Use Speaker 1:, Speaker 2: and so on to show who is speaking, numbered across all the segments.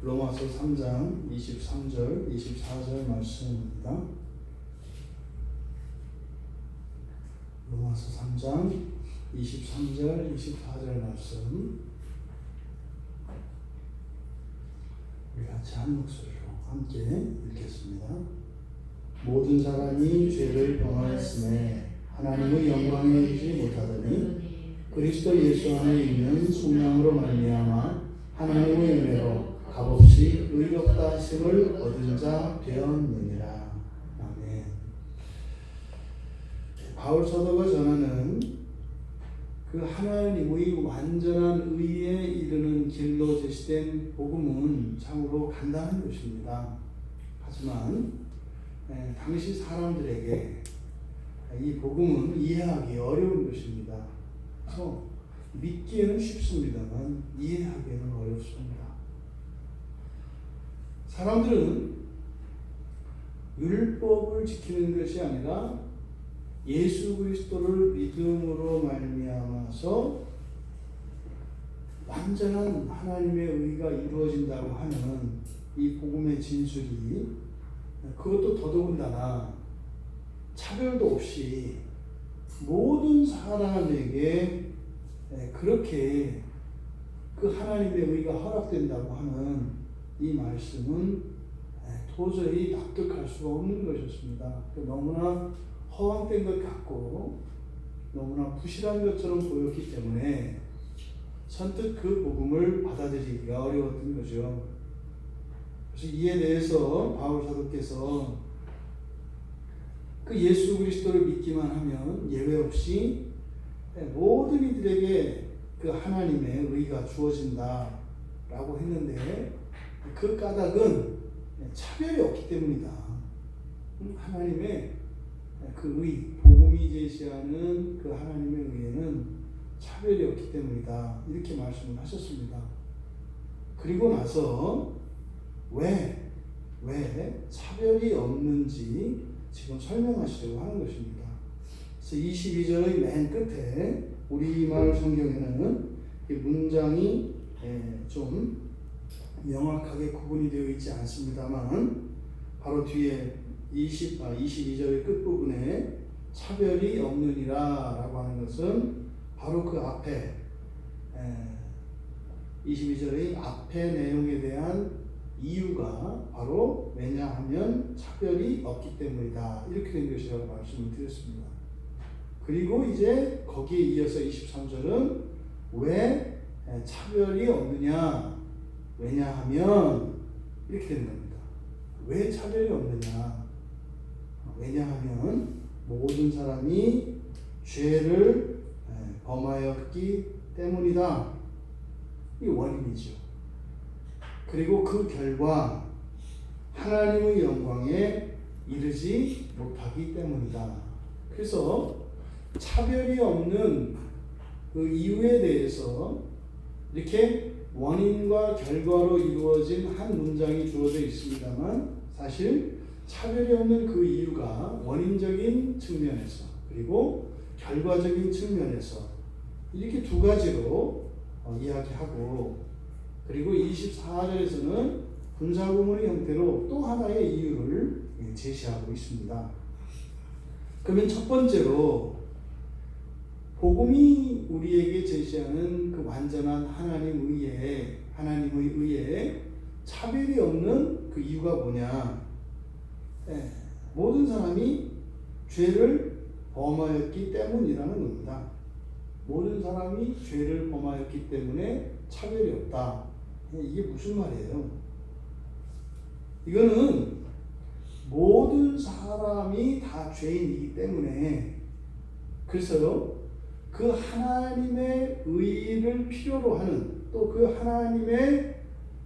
Speaker 1: 로마서 3장 23절 24절 말씀입니다. 로마서 3장 23절 24절 말씀 우리 같이 한 목소리로 함께 읽겠습니다. 모든 사람이 죄를 범하였음에 하나님의 영광에 이르지 못하더니 그리스도 예수 안에 있는 속량으로 말미암아 하나님의 은혜로 값없이 의롭다 하심을 얻은 자 되었느니라. 아멘. 바울 사도가 전하는 그 하나님의 완전한 의에 이르는 길로 제시된 복음은 참으로 간단한 것입니다. 하지만 당시 사람들에게 이 복음은 이해하기 어려운 것입니다. 그래서 믿기에는 쉽습니다만 이해하기에는 어렵습니다. 사람들은 율법을 지키는 것이 아니라 예수 그리스도를 믿음으로 말미암아서 완전한 하나님의 의가 이루어진다고 하는 이 복음의 진술이 그것도 더더군다나 차별도 없이 모든 사람에게 그렇게 그 하나님의 의가 허락된다고 하는 이 말씀은 도저히 납득할 수가 없는 것이었습니다. 너무나 허황된 것 같고 너무나 부실한 것처럼 보였기 때문에 선뜻 그 복음을 받아들이기가 어려웠던 거죠. 그래서 이에 대해서 바울 사도께서 그 예수 그리스도를 믿기만 하면 예외 없이 모든 이들에게 그 하나님의 의가 주어진다 라고 했는데 그 까닭은 차별이 없기 때문이다. 하나님의 그 의, 복음이 제시하는 그 하나님의 의에는 차별이 없기 때문이다. 이렇게 말씀을 하셨습니다. 그리고 나서 왜 차별이 없는지 지금 설명하시려고 하는 것입니다. 그래서 22절의 맨 끝에 우리말 성경에는 이 문장이 좀 명확하게 구분이 되어 있지 않습니다만 바로 뒤에 22절의 끝부분에 차별이 없느니라 라고 하는 것은 바로 그 앞에 22절의 앞에 내용에 대한 이유가 바로 왜냐하면 차별이 없기 때문이다. 이렇게 된 것이라고 말씀을 드렸습니다. 그리고 이제 거기에 이어서 23절은 왜 차별이 없느냐? 왜냐하면 이렇게 되는 겁니다. 왜 차별이 없느냐? 왜냐하면 모든 사람이 죄를 범하였기 때문이다. 이 원인이죠. 그리고 그 결과 하나님의 영광에 이르지 못하기 때문이다. 그래서 차별이 없는 그 이유에 대해서 이렇게 원인과 결과로 이루어진 한 문장이 주어져 있습니다만 사실 차별이 없는 그 이유가 원인적인 측면에서 그리고 결과적인 측면에서 이렇게 두 가지로 이야기하고 그리고 24절에서는 분사구문의 형태로 또 하나의 이유를 제시하고 있습니다. 그러면 첫 번째로 복음이 우리에게 제시하는 그 완전한 하나님의 의에 차별이 없는 그 이유가 뭐냐? 모든 사람이 죄를 범하였기 때문이라는 겁니다. 모든 사람이 죄를 범하였기 때문에 차별이 없다. 이게 무슨 말이에요? 이거는 모든 사람이 다 죄인이기 때문에 그래서요 그 하나님의 의를 필요로 하는 또 그 하나님의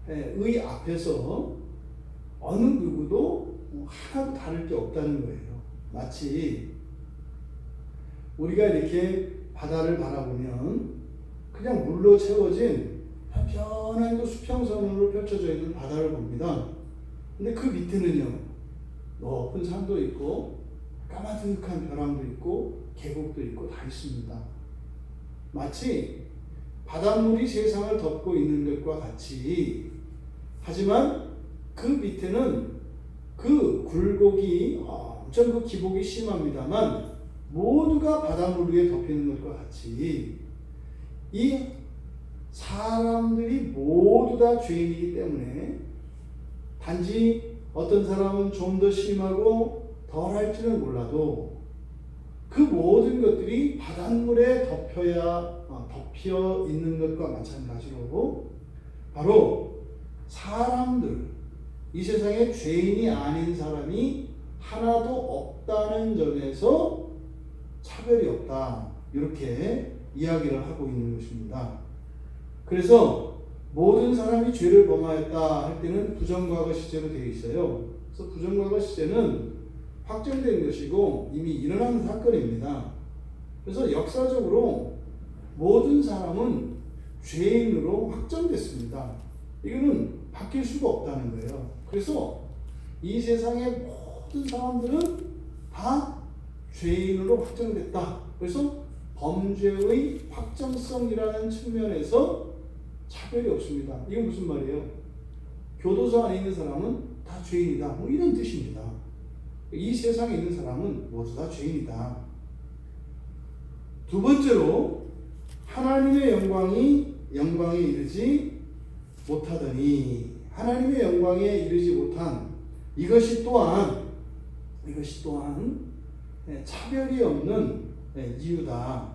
Speaker 1: 의 앞에서 어느 누구도 하나도 다를 게 없다는 거예요. 마치 우리가 이렇게 바다를 바라보면 그냥 물로 채워진 편안한 그 수평선으로 펼쳐져 있는 바다를 봅니다. 근데 그 밑에는요 높은 산도 있고 까마득한 벼랑도 있고 계곡도 있고 다 있습니다. 마치 바닷물이 세상을 덮고 있는 것과 같이, 하지만 그 밑에는 그 굴곡이 엄청 그 기복이 심합니다만 모두가 바닷물 위에 덮이는 것과 같이 이 사람들이 모두 다 죄인이기 때문에 단지 어떤 사람은 좀 더 심하고 덜 할지는 몰라도 그 모든 것들이 바닷물에 덮여 있는 것과 마찬가지로 바로 사람들, 이 세상에 죄인이 아닌 사람이 하나도 없다는 점에서 차별이 없다, 이렇게 이야기를 하고 있는 것입니다. 그래서 모든 사람이 죄를 범하였다 할 때는 부정과거 시제로 되어 있어요. 그래서 부정과거 시제는 확정된 것이고 이미 일어난 사건입니다. 그래서 역사적으로 모든 사람은 죄인으로 확정됐습니다. 이거는 바뀔 수가 없다는 거예요. 그래서 이 세상의 모든 사람들은 다 죄인으로 확정됐다. 그래서 범죄의 확정성이라는 측면에서 차별이 없습니다. 이건 무슨 말이에요? 교도소 안에 있는 사람은 다 죄인이다, 뭐 이런 뜻입니다. 이 세상에 있는 사람은 모두 다 죄인이다. 두 번째로 하나님의 영광에 이르지 못하더니, 하나님의 영광에 이르지 못한 이것이 또한 차별이 없는 이유다.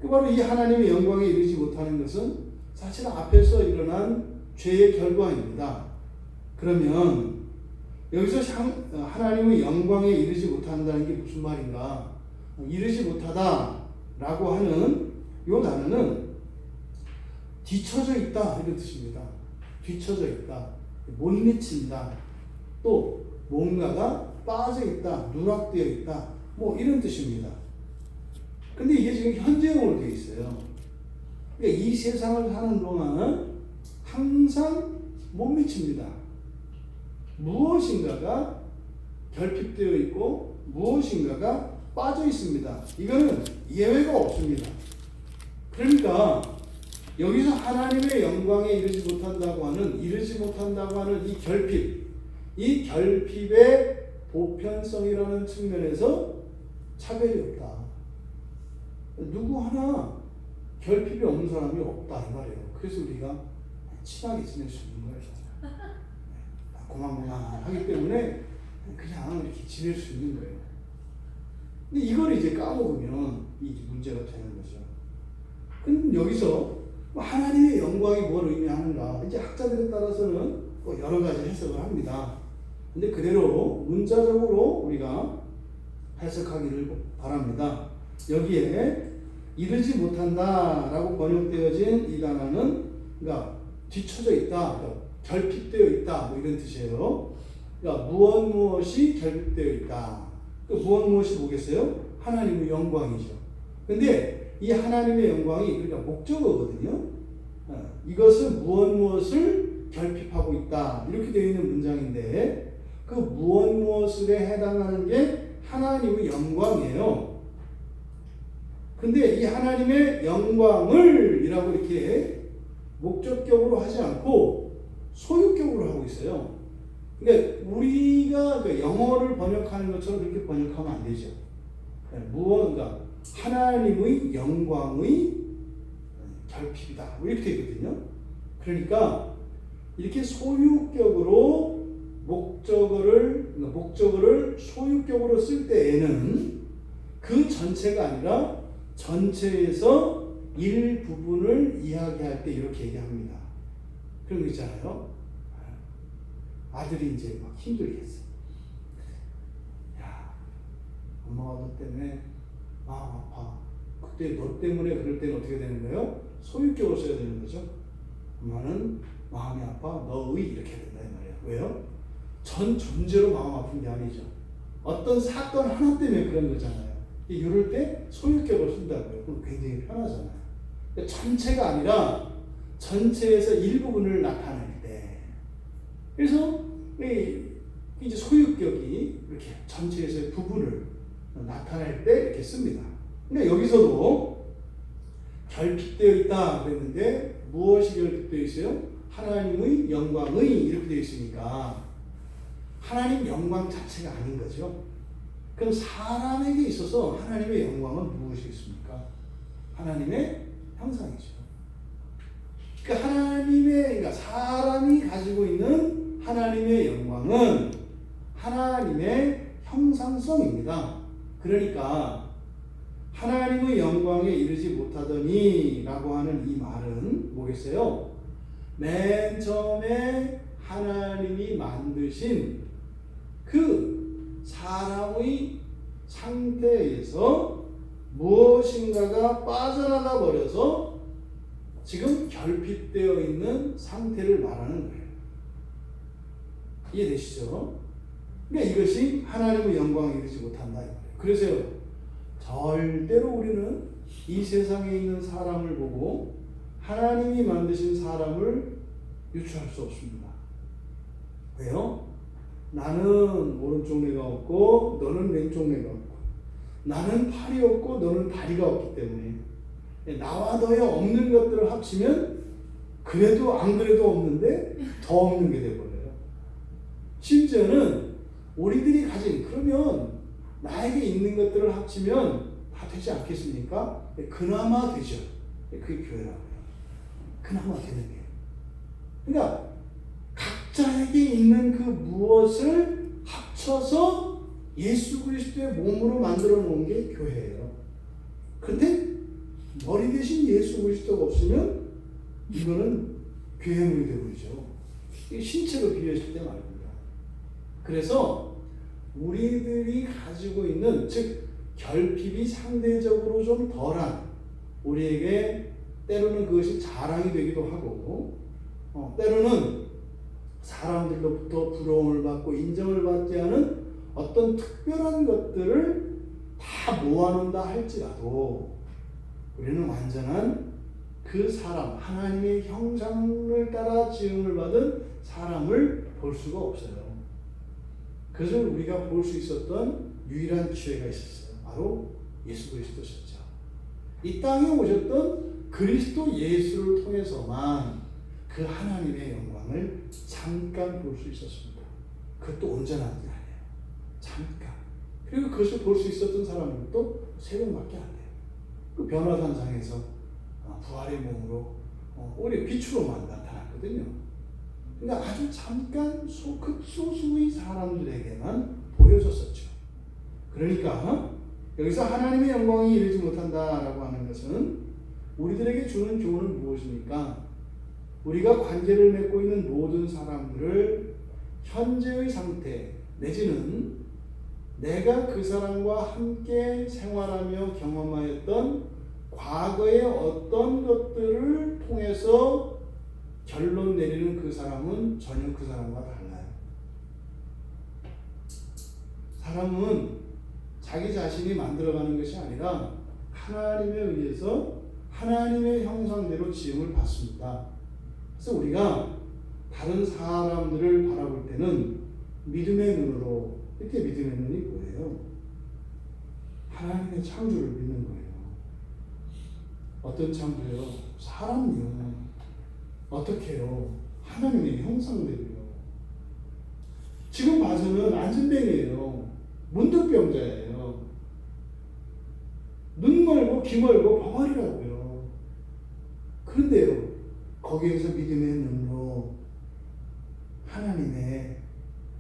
Speaker 1: 바로 이 하나님의 영광에 이르지 못하는 것은 사실 앞에서 일어난 죄의 결과입니다. 그러면 여기서 하나님의 영광에 이르지 못한다는 게 무슨 말인가? 이르지 못하다라고 하는 이 단어는 뒤처져 있다, 이런 뜻입니다. 뒤처져 있다, 못 미친다, 또 뭔가가 빠져 있다, 누락되어 있다, 뭐 이런 뜻입니다. 근데 이게 지금 현재형으로 되어 있어요. 그러니까 이 세상을 사는 동안은 항상 못 미칩니다. 무엇인가가 결핍되어 있고 무엇인가가 빠져 있습니다. 이거는 예외가 없습니다. 그러니까 여기서 하나님의 영광에 이르지 못한다고 하는 이 결핍, 이 결핍의 보편성이라는 측면에서 차별이 없다. 누구 하나 결핍이 없는 사람이 없다, 이 말이에요. 그래서 우리가 친하게 지낼 수 있는 거예요. 고만고만하기 때문에 그냥 이렇게 지낼 수 있는 거예요. 근데 이걸 이제 까먹으면 이 문제가 되는 거죠. 근데 여기서 하나님의 영광이 뭘 의미하는가? 이제 학자들에 따라서는 여러 가지 해석을 합니다. 근데 그대로 문자적으로 우리가 해석하기를 바랍니다. 여기에 이르지 못한다라고 번역되어진 이 단어는 그러니까 뒤쳐져 있다, 그러니까 결핍되어 있다, 뭐 이런 뜻이에요. 그러니까 무엇이 결핍되어 있다. 그 무엇이 뭐겠어요? 하나님의 영광이죠. 근데 이 하나님의 영광이 그러니까 목적어거든요. 이것은 무엇을 결핍하고 있다, 이렇게 되어 있는 문장인데 그 무엇에 해당하는 게 하나님의 영광이에요. 근데 이 하나님의 영광을 이라고 이렇게 목적격으로 하지 않고 소유격으로 하고 있어요. 그러니까 우리가 영어를 번역하는 것처럼 그렇게 번역하면 안 되죠. 무언가 하나님의 영광의 결핍이다, 이렇게 되거든요. 그러니까 이렇게 소유격으로 목적어를 소유격으로 쓸 때에는 그 전체가 아니라 전체에서 일부분을 이야기할 때 이렇게 얘기합니다. 그런 거 있잖아요. 아들이 이제 막 힘들겠어. 야, 엄마가 너 때문에 마음 아파. 그때 너 때문에 그럴 때는 어떻게 되는 거예요? 소유격으로 써야 되는 거죠. 엄마는 마음이 아파. 너의 이렇게 된다, 이 말이에요. 왜요? 전 존재로 마음 아픈 게 아니죠. 어떤 사건 하나 때문에 그런 거잖아요. 이럴 때 소유격을 쓴다고요. 그럼 굉장히 편하잖아요. 전체가 아니라 전체에서 일부분을 나타낼 때. 그래서 이제 소유격이 이렇게 전체에서의 부분을 나타낼 때 이렇게 씁니다. 그러니까 여기서도 결핍되어 있다 그랬는데 무엇이 결핍되어 있어요? 하나님의 영광의 이렇게 되어 있으니까 하나님 영광 자체가 아닌 거죠. 그럼 사람에게 있어서 하나님의 영광은 무엇이겠습니까? 하나님의 형상이죠. 그러니까 사람이 가지고 있는 하나님의 영광은 하나님의 형상성입니다. 그러니까 하나님의 영광에 이르지 못하더니 라고 하는 이 말은 뭐겠어요? 맨 처음에 하나님이 만드신 그 사람의 상태에서 무엇인가가 빠져나가 버려서 지금 결핍되어 있는 상태를 말하는 거예요. 이해되시죠? 그러니까 이것이 하나님의 영광에 이르지 못한다. 그래서요, 절대로 우리는 이 세상에 있는 사람을 보고 하나님이 만드신 사람을 유추할 수 없습니다. 왜요? 나는 오른쪽 뇌가 없고 너는 왼쪽 뇌가 없고 나는 팔이 없고 너는 다리가 없기 때문에 나와 너의 없는 것들을 합치면 그래도 안 그래도 없는데 더 없는 게 돼버려요. 심지어는 우리들이 가진 그러면 나에게 있는 것들을 합치면 다 되지 않겠습니까? 그나마 되죠. 그게 교회라고요. 그나마 되는 게. 그러니까 각자에게 있는 그 무엇을 합쳐서 예수 그리스도의 몸으로 만들어 놓은 게 교회예요. 그런데 머리 대신 예수 그리스도가 없으면 이거는 괴물이 되버리죠. 이게 신체로 비유했을 때 말입니다. 그래서 우리들이 가지고 있는, 즉 결핍이 상대적으로 좀 덜한, 우리에게 때로는 그것이 자랑이 되기도 하고 때로는 사람들로부터 부러움을 받고 인정을 받지 않은 어떤 특별한 것들을 다 모아놓는다 할지라도 우리는 완전한 그 사람, 하나님의 형상을 따라 지음을 받은 사람을 볼 수가 없어요. 그것을 우리가 볼 수 있었던 유일한 기회가 있었어요. 바로 예수 그리스도셨죠. 이 땅에 오셨던 그리스도 예수를 통해서만 그 하나님의 영광을 잠깐 볼 수 있었습니다. 그것도 온전한 게 아니에요. 잠깐. 그리고 그것을 볼 수 있었던 사람은 또 3명밖에 안 돼요. 그 변화산상에서 부활의 몸으로 우리 빛으로만 나타났거든요. 그러니까 아주 잠깐 극소수의 사람들에게만 보여줬었죠. 그러니까 여기서 하나님의 영광이 이르지 못한다라고 하는 것은 우리들에게 주는 교훈은 무엇입니까? 우리가 관계를 맺고 있는 모든 사람들을 현재의 상태 내지는 내가 그 사람과 함께 생활하며 경험하였던 과거의 어떤 것들을 통해서 결론 내리는 그 사람은 전혀 그 사람과 달라요. 사람은 자기 자신이 만들어가는 것이 아니라 하나님에 의해서 하나님의 형상대로 지음을 받습니다. 그래서 우리가 다른 사람들을 바라볼 때는 믿음의 눈으로, 이렇게 믿음의 눈이 뭐예요? 하나님의 창조를 믿는 거예요. 어떤 창조요? 사람이요. 어떻게 해요? 하나님의 형상대로요. 지금 봐서는 안진뱅이에요. 문득병자예요. 눈 멀고 귀 멀고 벙어리라고요. 그런데요, 거기에서 믿음의 눈으로 하나님의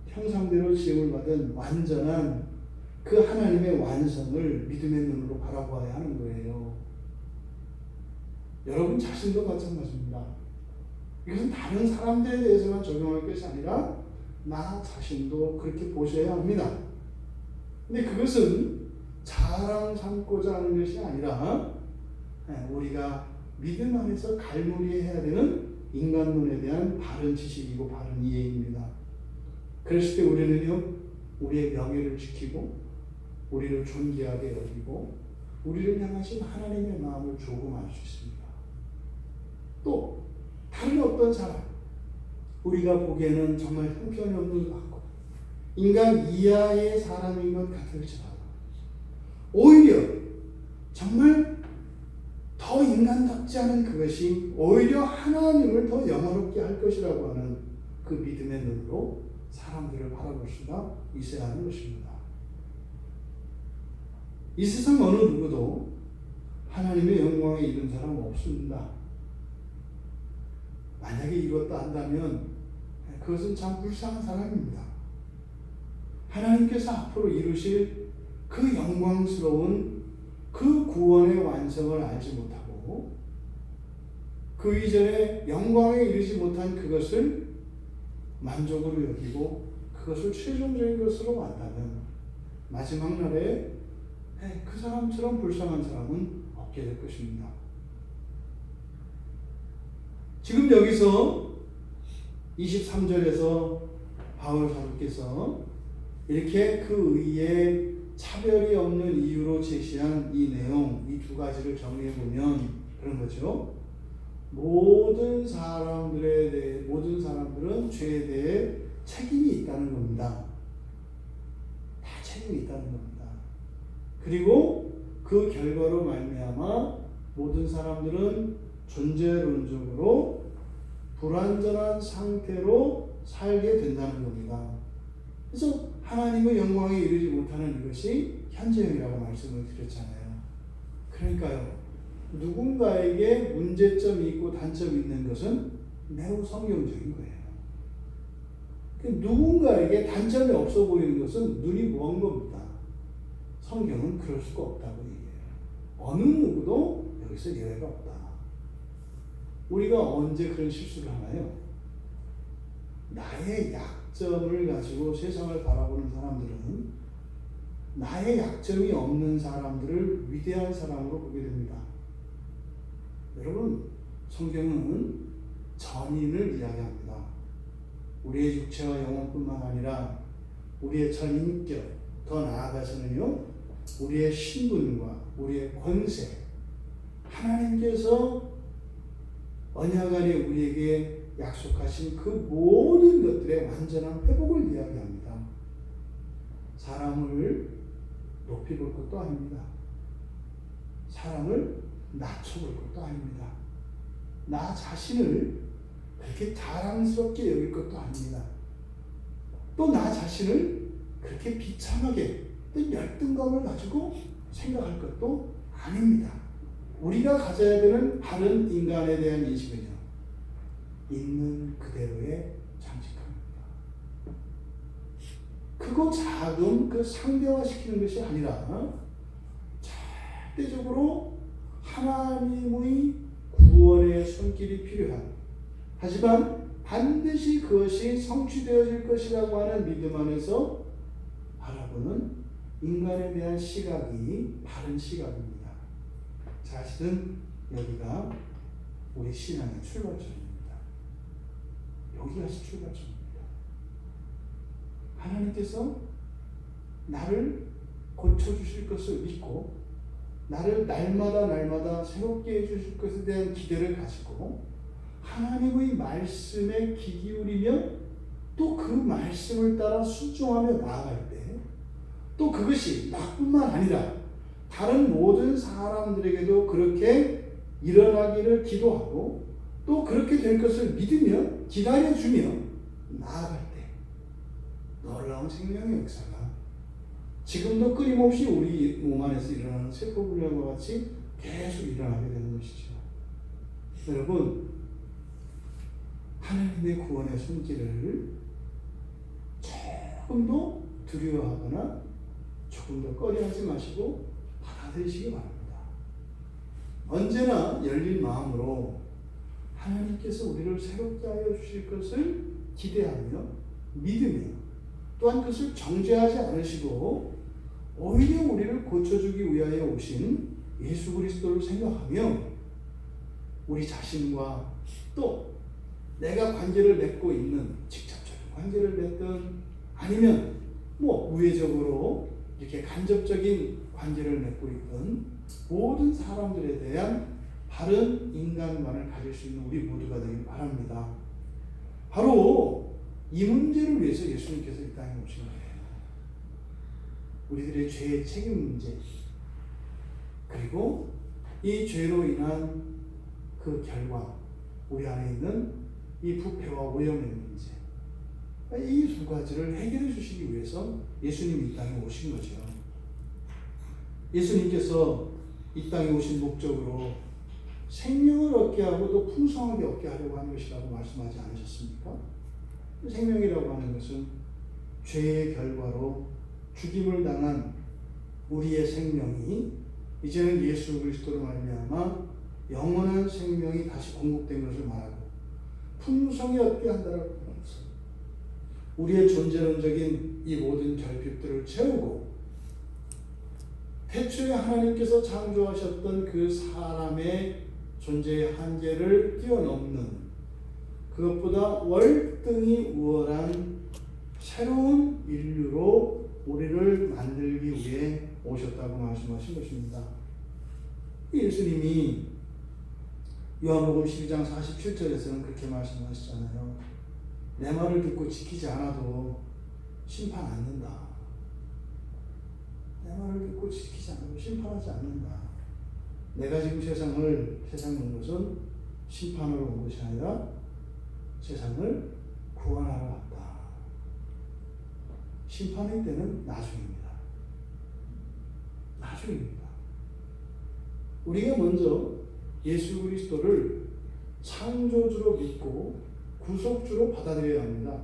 Speaker 1: 형상대로 지음을 받은 완전한 그 하나님의 완성을 믿음의 눈으로 바라보아야 하는 거예요. 여러분 자신도 마찬가지입니다. 이것은 다른 사람들에 대해서만 적용할 것이 아니라 나 자신도 그렇게 보셔야 합니다. 근데 그것은 자랑 삼고자 하는 것이 아니라 우리가 믿음 안에서 갈무리해야 되는 인간론에 대한 바른 지식이고 바른 이해입니다. 그랬을 때 우리는요, 우리의 명예를 지키고 우리를 존귀하게 여기고 우리를 향하신 하나님의 마음을 조금 알 수 있습니다. 또 다른 어떤 사람, 우리가 보기에는 정말 형편이 없는 것 같고 인간 이하의 사람인 것 같을지라도 오히려 정말 더 더 인간답지 않은 그것이 오히려 하나님을 더 영화롭게 할 것이라고 하는 그 믿음의 눈으로 사람들을 바라볼 수가 있어야 하는 것입니다. 이 세상 어느 누구도 하나님의 영광에 이른 사람 없습니다. 만약에 이것도 안다면 그것은 참 불쌍한 사람입니다. 하나님께서 앞으로 이루실 그 영광스러운 그 구원의 완성을 알지 못하고 그 이전에 영광에 이르지 못한 그것을 만족으로 여기고 그것을 최종적인 것으로 안다면 마지막 날에 그 사람처럼 불쌍한 사람은 없게 될 것입니다. 지금 여기서 23절에서 바울 사도께서 이렇게 그 의에 차별이 없는 이유로 제시한 이 내용, 이 두 가지를 정리해 보면 그런 거죠. 모든 사람들은 죄에 대해 책임이 있다는 겁니다. 다 책임이 있다는 겁니다. 그리고 그 결과로 말미암아 모든 사람들은 존재론적으로 불완전한 상태로 살게 된다는 겁니다. 그래서 하나님의 영광에 이르지 못하는 이것이 현재형이라고 말씀을 드렸잖아요. 그러니까요, 누군가에게 문제점이 있고 단점이 있는 것은 매우 성경적인 거예요. 누군가에게 단점이 없어 보이는 것은 눈이 먼 겁니다. 성경은 그럴 수가 없다고 얘기해요. 어느 누구도 여기서 예외가 없다. 우리가 언제 그런 실수를 하나요? 나의 약점을 가지고 세상을 바라보는 사람들은 나의 약점이 없는 사람들을 위대한 사람으로 보게 됩니다. 여러분, 성경은 전인을 이야기합니다. 우리의 육체와 영혼뿐만 아니라 우리의 전인격, 더 나아가서는요, 우리의 신분과 우리의 권세, 하나님께서 언약 안에 우리에게 약속하신 그 모든 것들의 완전한 회복을 이야기합니다. 사람을 높이 볼 것도 아닙니다. 사람을 낮춰볼 것도 아닙니다. 나 자신을 그렇게 자랑스럽게 여길 것도 아닙니다. 또 나 자신을 그렇게 비참하게 또 열등감을 가지고 생각할 것도 아닙니다. 우리가 가져야 되는 바른 인간에 대한 인식은요, 있는 그대로의 장직함입니다. 크고 작은 그 상대화시키는 것이 아니라 절대적으로 하나님의 구원의 손길이 필요한, 하지만 반드시 그것이 성취되어질 것이라고 하는 믿음 안에서 바라보는 인간에 대한 시각이 바른 시각입니다. 사실은 여기가 우리 신앙의 출발점입니다. 여기가 출발점입니다. 하나님께서 나를 고쳐주실 것을 믿고 나를 날마다 새롭게 해주실 것에 대한 기대를 가지고 하나님의 말씀에 귀 기울이며 또 그 말씀을 따라 순종하며 나아갈 때 또 그것이 나뿐만 아니라 다른 모든 사람들에게도 그렇게 일어나기를 기도하고 또 그렇게 될 것을 믿으며 기다려주며 나아갈 때 놀라운 생명의 역사가 지금도 끊임없이 우리 몸 안에서 일어나는 세포분열과 같이 계속 일어나게 되는 것이죠. 여러분, 하나님의 구원의 손길을 조금도 두려워하거나 조금도 꺼려하지 마시고 받아들이시기 바랍니다. 언제나 열린 마음으로 하나님께서 우리를 새롭게 하여 주실 것을 기대하며 믿으며 또한 그것을 정죄하지 않으시고 오히려 우리를 고쳐주기 위하여 오신 예수 그리스도를 생각하며 우리 자신과 또 내가 관계를 맺고 있는 직접적인 관계를 맺든 아니면 우회적으로 이렇게 간접적인 관계를 맺고 있던 모든 사람들에 대한 바른 인간관을 가질 수 있는 우리 모두가 되길 바랍니다. 바로 이 문제를 위해서 예수님께서 이 땅에 오신 거예요. 우리들의 죄의 책임 문제, 그리고 이 죄로 인한 그 결과, 우리 안에 있는 이 부패와 오염의 문제, 이 두 가지를 해결해 주시기 위해서 예수님이 이 땅에 오신 거죠. 예수님께서 이 땅에 오신 목적으로 생명을 얻게 하고 또 풍성하게 얻게 하려고 하는 것이라고 말씀하지 않으셨습니까? 생명이라고 하는 것은 죄의 결과로 죽임을 당한 우리의 생명이 이제는 예수 그리스도로 말미암아 영원한 생명이 다시 공급된 것을 말하고 풍성히 얻게 한다라고 하면서 우리의 존재론적인 이 모든 결핍들을 채우고 태초에 하나님께서 창조하셨던 그 사람의 존재의 한계를 뛰어넘는 그것보다 월등히 우월한 새로운 인류로 우리를 만들기 위해 오셨다고 말씀하신 것입니다. 예수님이 요한복음 12장 47절에서는 그렇게 말씀하시잖아요. 내 말을 듣고 지키지 않아도 심판 않는다. 내 말을 듣고 지키지 않아도 심판하지 않는다. 내가 지금 세상에 온 것은 심판하러 온 것이 아니라 세상을 구원하러 왔다. 심판의 때는 나중입니다. 나중입니다. 우리가 먼저 예수 그리스도를 창조주로 믿고 구속주로 받아들여야 합니다.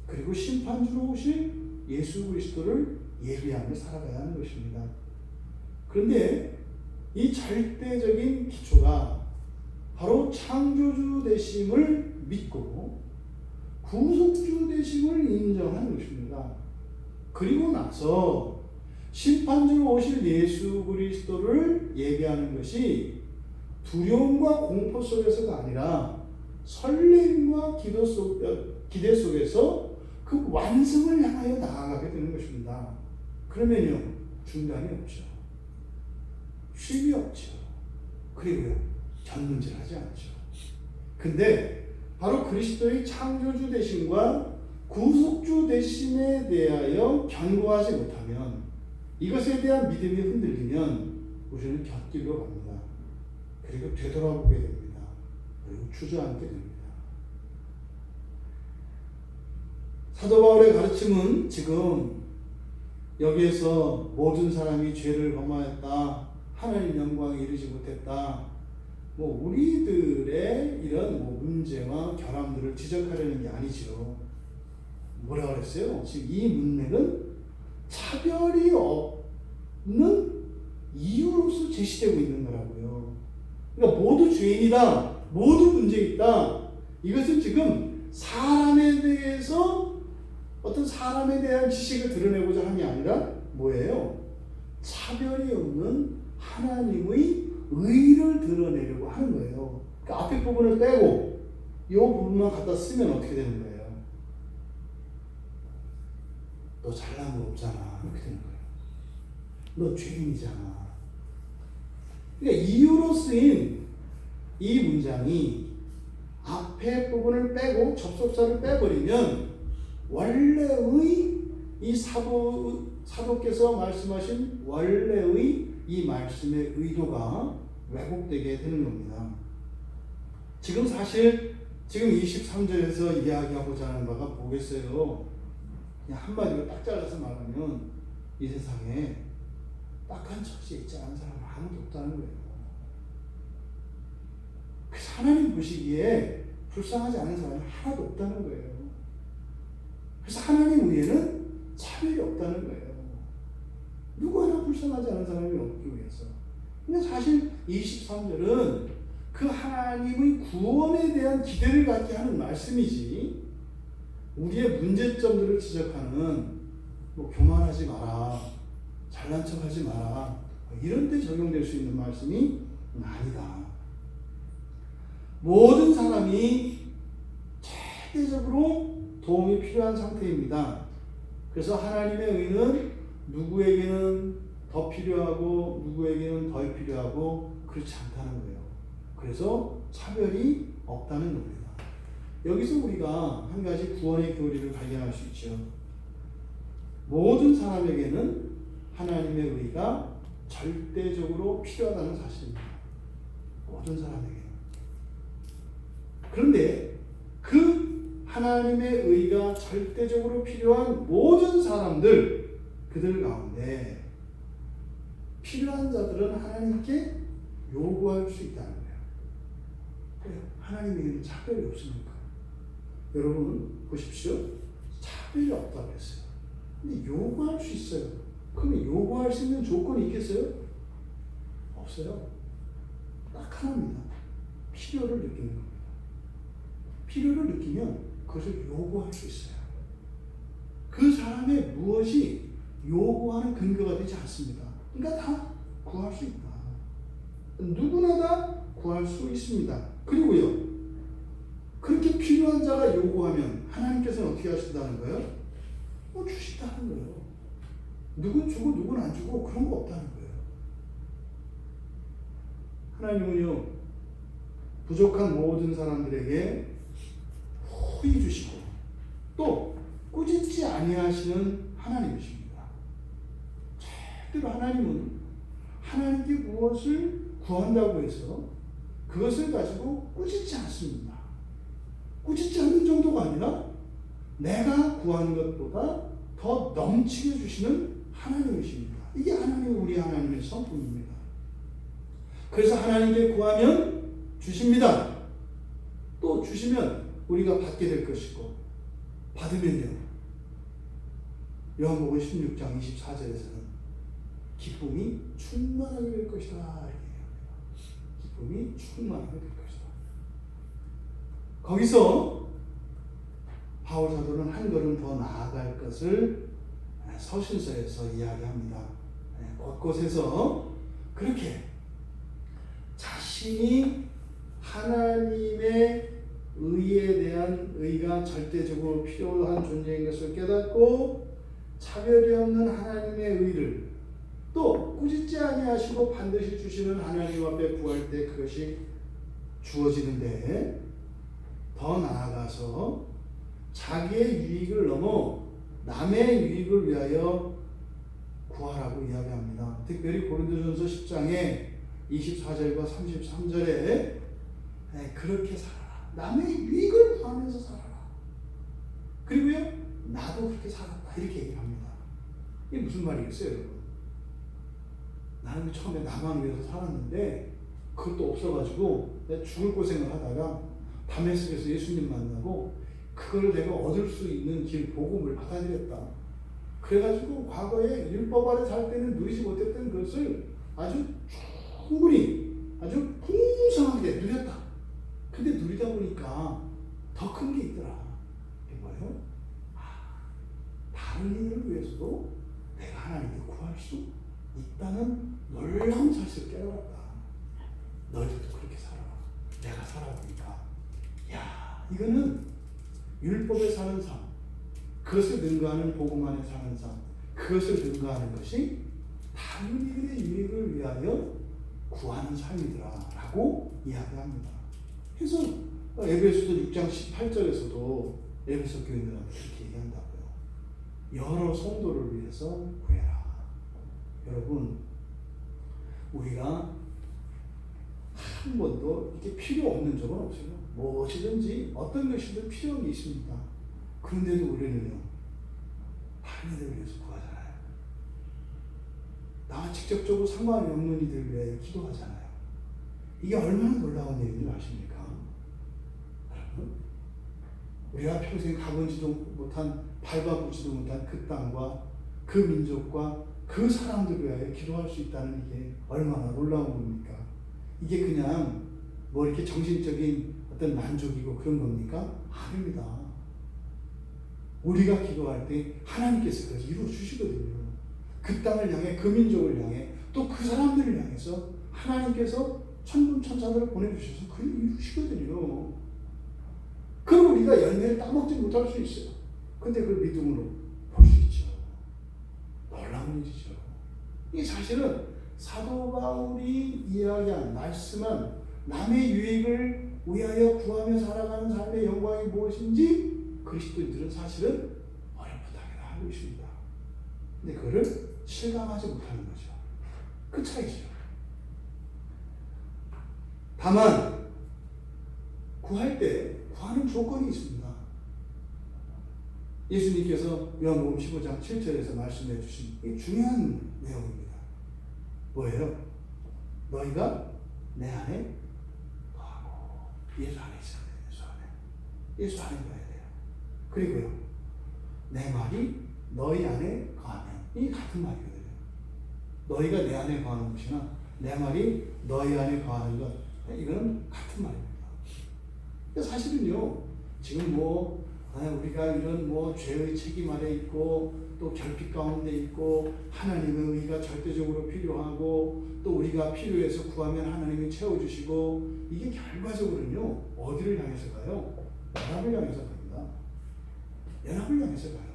Speaker 1: 그리고 심판주로 오실 예수 그리스도를 예비하며 살아가야 하는 것입니다. 그런데 이 절대적인 기초가 바로 창조주 되심을 믿고 구속주 되심을 인정하는 것입니다. 그리고 나서 심판주로 오실 예수 그리스도를 예비하는 것이 두려움과 공포 속에서가 아니라 설렘과 기대 속에서 그 완성을 향하여 나아가게 되는 것입니다. 그러면요, 중단이 없죠. 쉼이 없죠. 그리고요, 견문질하지 않죠. 근데 바로 그리스도의 창조주 되심과 구속주 되심에 대하여 견고하지 못하면, 이것에 대한 믿음이 흔들리면 우리는 곁길로 갑니다. 그리고 되돌아보게 됩니다. 그리고 주저앉게 됩니다. 사도 바울의 가르침은 지금 여기에서 모든 사람이 죄를 범하였다, 하나님 영광에 이르지 못했다, 우리들의 이런 문제와 결함들을 지적하려는 게 아니죠. 뭐라 그랬어요? 지금 이 문맥은 차별이 없는 이유로서 제시되고 있는 거라고요. 그러니까 모두 죄인이다, 모두 문제 있다. 이것은 지금 사람에 대해서 어떤 사람에 대한 지식을 드러내고자 함이 아니라 뭐예요? 차별이 없는 하나님의 의를 드러내려고 하는 거예요. 그러니까 앞에 부분을 빼고 이 부분만 갖다 쓰면 어떻게 되는 거예요? 너 잘난 거 없잖아. 이렇게 되는 거예요. 너 죄인이잖아. 그러니까 이유로 쓰인 이 문장이 앞에 부분을 빼고 접속사를 빼버리면 원래의 이 사도께서 말씀하신 원래의 이 말씀의 의도가 왜곡되게 되는 겁니다. 지금 사실 지금 23절에서 이야기하고자 하는 바가 뭐겠어요? 그냥 한마디로 딱 잘라서 말하면 이 세상에 딱한 처지에 있지 않은 사람은 아무도 없다는 거예요. 그래서 하나님 보시기에 불쌍하지 않은 사람이 하나도 없다는 거예요. 그래서 하나님 위에는 차별이 없다는 거예요. 누구 하나 불쌍하지 않은 사람이 없기 위해서. 근데 사실 23절은 그 하나님의 구원에 대한 기대를 갖게 하는 말씀이지, 우리의 문제점들을 지적하는 교만하지 마라, 잘난 척하지 마라, 이런 데 적용될 수 있는 말씀이 아니다. 모든 사람이 최대적으로 도움이 필요한 상태입니다. 그래서 하나님의 의는 누구에게는 더 필요하고 누구에게는 덜 필요하고 그렇지 않다는 거예요. 그래서 차별이 없다는 겁니다. 여기서 우리가 한 가지 구원의 교리를 발견할 수 있죠. 모든 사람에게는 하나님의 의가 절대적으로 필요하다는 사실입니다. 모든 사람에게. 그런데 그 하나님의 의가 절대적으로 필요한 모든 사람들, 그들 가운데 필요한 자들은 하나님께 요구할 수 있다는 거예요. 왜요? 하나님에게는 차별이 없으니까. 여러분 보십시오. 차별이 없다고 했어요. 근데 요구할 수 있어요. 그러면 요구할 수 있는 조건이 있겠어요? 없어요. 딱 하나입니다. 필요를 느끼는 겁니다. 필요를 느끼면 그것을 요구할 수 있어요. 그 사람의 무엇이 요구하는 근거가 되지 않습니다. 그러니까 다 구할 수 있다. 누구나 다 구할 수 있습니다. 그리고요, 그렇게 필요한 자가 요구하면 하나님께서는 어떻게 하신다는 거예요? 주신다는 거예요. 누군 주고 누군 안 주고 그런 거 없다는 거예요. 하나님은요, 부족한 모든 사람들에게 후히 주시고 또 꾸짖지 아니하시는 하나님이십니다. 절대로 하나님은 하나님께 무엇을 구한다고 해서 그것을 가지고 꾸짖지 않습니다. 꾸짖지 않는 정도가 아니라 내가 구하는 것보다 더 넘치게 주시는 하나님이십니다. 이게 하나님, 우리 하나님의 성품입니다. 그래서 하나님께 구하면 주십니다. 또 주시면 우리가 받게 될 것이고, 받으면요, 요한복음 16장 24절에서는 기쁨이 충만하게 될 것이다 이렇게 얘기합니다. 기쁨이 충만하게 될 것이다. 거기서 바울 사도는 한 걸음 더 나아갈 것을 서신서에서 이야기합니다. 곳곳에서 그렇게 자신이 하나님의 의에 대한 의가 절대적으로 필요한 존재인 것을 깨닫고 차별이 없는 하나님의 의를 또 꾸짖지 아니하시고 반드시 주시는 하나님 앞에 구할 때 그것이 주어지는데, 더 나아가서 자기의 유익을 넘어 남의 유익을 위하여 구하라고 이야기합니다. 특별히 고린도전서 10장에 24절과 33절에 그렇게 살아라. 남의 유익을 구하면서 살아라. 그리고요, 나도 그렇게 살았다 이렇게 얘기합니다. 이게 무슨 말이겠어요, 여러분? 나는 처음에 나만 위해서 살았는데 그것도 없어가지고 내가 죽을 고생을 하다가 다메섹에서 예수님 만나고 그걸 내가 얻을 수 있는 길, 복음을 받아들였다. 그래가지고 과거에 율법 아래 살 때는 누리지 못했던 것을 아주 충분히, 아주 풍성하게 누렸다. 근데 누리다 보니까 더 큰 게 있더라. 이게 뭐예요? 다른 이들을 위해서도 내가 하나님께 구할 수 있다는 놀라운 사실을 깨달았다. 너희들도 그렇게 살아라. 내가 살아보니까, 야, 이거는 율법에 사는 삶, 그것을 능가하는 복음 안에 사는 삶, 그것을 능가하는 것이 다른 이들의 유익을 위하여 구하는 삶이더라 라고 이야기합니다. 그래서 에베소서 6장 18절에서도 에베소 교인들한테 그렇게 얘기한다고요. 여러 성도를 위해서 구해라. 여러분, 우리가 한 번도 이렇게 필요 없는 적은 없어요. 무엇이든지 어떤 것이든 필요한 게 있습니다. 그런데도 우리는요, 다른 이들을 위해서 구하잖아요. 나와 직접적으로 상관이 없는 이들을 위해 기도하잖아요. 이게 얼마나 놀라운 일인지 아십니까? 여러분, 우리가 평생 가보지도 못한, 밟아보지도 못한 그 땅과 그 민족과 그 사람들을 위하여 기도할 수 있다는 이게 얼마나 놀라운 겁니까? 이게 그냥 뭐 이렇게 정신적인 어떤 만족이고 그런 겁니까? 아닙니다. 우리가 기도할 때 하나님께서 그것을 이루어 주시거든요. 그 땅을 향해, 그 민족을 향해, 또 그 사람들을 향해서 하나님께서 천군천사들을 보내주셔서 그걸 이루시거든요. 그럼 우리가 열매를 따먹지 못할 수 있어요. 근데 그걸 믿음으로 볼 수 있죠. 놀라운 일이죠. 이게 사실은 사도 바울이 이야기한, 말씀한 남의 유익을 위하여 구하며 살아가는 삶의 영광이 무엇인지 그리스도인들은 사실은 어렴풋하게 알고 있습니다. 근데 그거를 실감하지 못하는 거죠. 그 차이죠. 다만 구할 때 구하는 조건이 있습니다. 예수님께서 요한복음 15장 7절에서 말씀해 주신 이 중요한 내용입니다. 뭐예요? 너희가 내 안에 거하고 예수 안에 있어야 돼요. 예수 안에. 예수 안에 거해야 돼요. 그리고요. 내 말이 너희 안에 거하면 이 같은 말이거든요. 너희가 내 안에 거하는 것이나 내 말이 너희 안에 거하는 것 이거는 같은 말입니다. 사실은요. 지금 우리가 이런 죄의 책임 아래 있고 또 결핍 가운데 있고 하나님의 의가 절대적으로 필요하고 또 우리가 필요해서 구하면 하나님이 채워주시고 이게 결과적으로는요. 어디를 향해서 가요? 연합을 향해서 갑니다. 연합을 향해서 가요.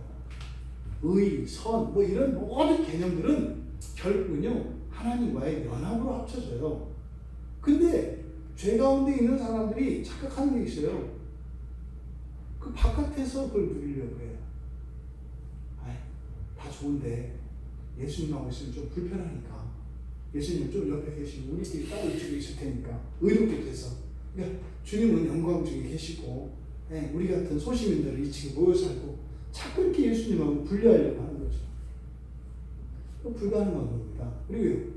Speaker 1: 의, 선, 이런 모든 개념들은 결국은요. 하나님과의 연합으로 합쳐져요. 근데 죄 가운데 있는 사람들이 착각하는 게 있어요. 그 바깥에서 그걸 누리려고 해요. 다 좋은데 예수님하고 있으면 좀 불편하니까 예수님 좀 옆에 계시고 우리끼리 따로 이쪽에 있을 테니까 의롭게 돼서 그러니까 주님은 영광 중에 계시고 우리 같은 소시민들은 이쪽에 모여 살고 자꾸 이렇게 예수님하고 분리하려고 하는 거죠. 불가능한 겁니다. 그리고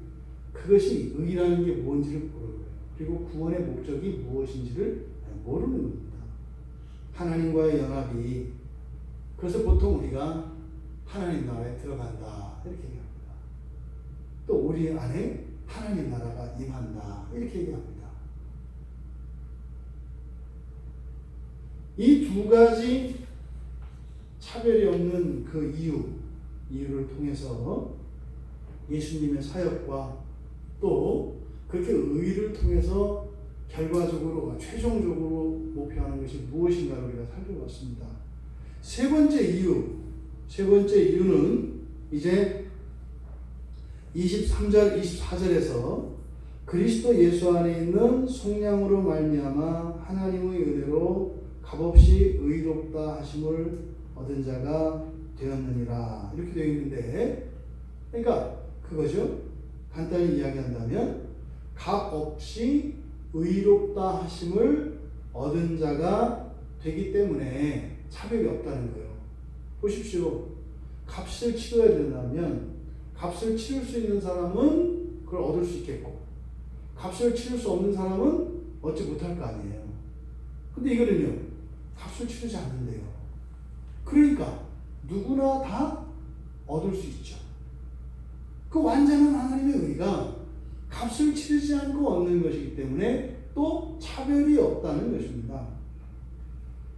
Speaker 1: 그것이 의라는 게 뭔지를 모르는 거예요. 그리고 구원의 목적이 무엇인지를 모르는 겁니다. 하나님과의 연합이 그래서 보통 우리가 하나님 나라에 들어간다 이렇게 얘기합니다. 또 우리 안에 하나님 나라가 임한다 이렇게 얘기합니다. 이 두 가지 차별이 없는 그 이유를 통해서 예수님의 사역과 또 그렇게 의를 통해서 결과적으로 최종적으로 목표하는 것이 무엇인가를 우리가 살펴봤습니다. 세 번째 이유는 이제 23절, 24절에서 그리스도 예수 안에 있는 속량으로 말미암아 하나님의 은혜로 값없이 의롭다 하심을 얻은 자가 되었느니라 이렇게 되어 있는데 그러니까 그거죠. 간단히 이야기한다면 값없이 의롭다 하심을 얻은 자가 되기 때문에 차별이 없다는 거예요. 보십시오. 값을 치러야 된다면 값을 치를 수 있는 사람은 그걸 얻을 수 있겠고 값을 치를 수 없는 사람은 얻지 못할 거 아니에요. 근데 이거는요. 값을 치르지 않는데요. 그러니까 누구나 다 얻을 수 있죠. 그 완전한 하나님의 의가 값을 치르지 않고 얻는 것이기 때문에 또 차별이 없다는 것입니다.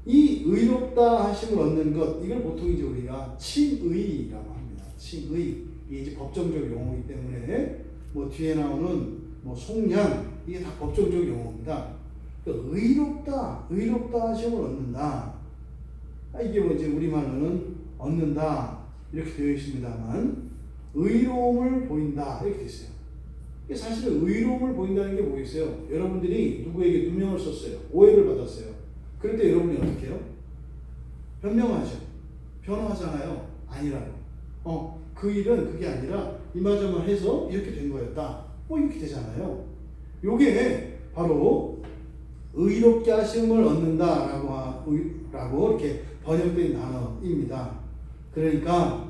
Speaker 1: 이 의롭다 하심을 얻는 것, 이걸 보통 이제 우리가 칭의라고 합니다. 칭의. 이게 이제 법정적 용어이기 때문에 뒤에 나오는 속량, 이게 다 법정적 용어입니다. 그러니까 의롭다 하심을 얻는다. 이게 이제 우리말로는 얻는다. 이렇게 되어 있습니다만, 의로움을 보인다. 이렇게 되어 있어요. 사실은 의로움을 보인다는 게 뭐겠어요? 여러분들이 누구에게 누명을 썼어요. 오해를 받았어요. 그럴 때 여러분이 어떻게 해요? 변명하죠. 변호하잖아요. 아니라고. 그 일은 그게 아니라 이마저마 해서 이렇게 된 거였다. 이렇게 되잖아요. 요게 바로 의롭게 하심을 얻는다라고 이렇게 번역된 단어입니다. 그러니까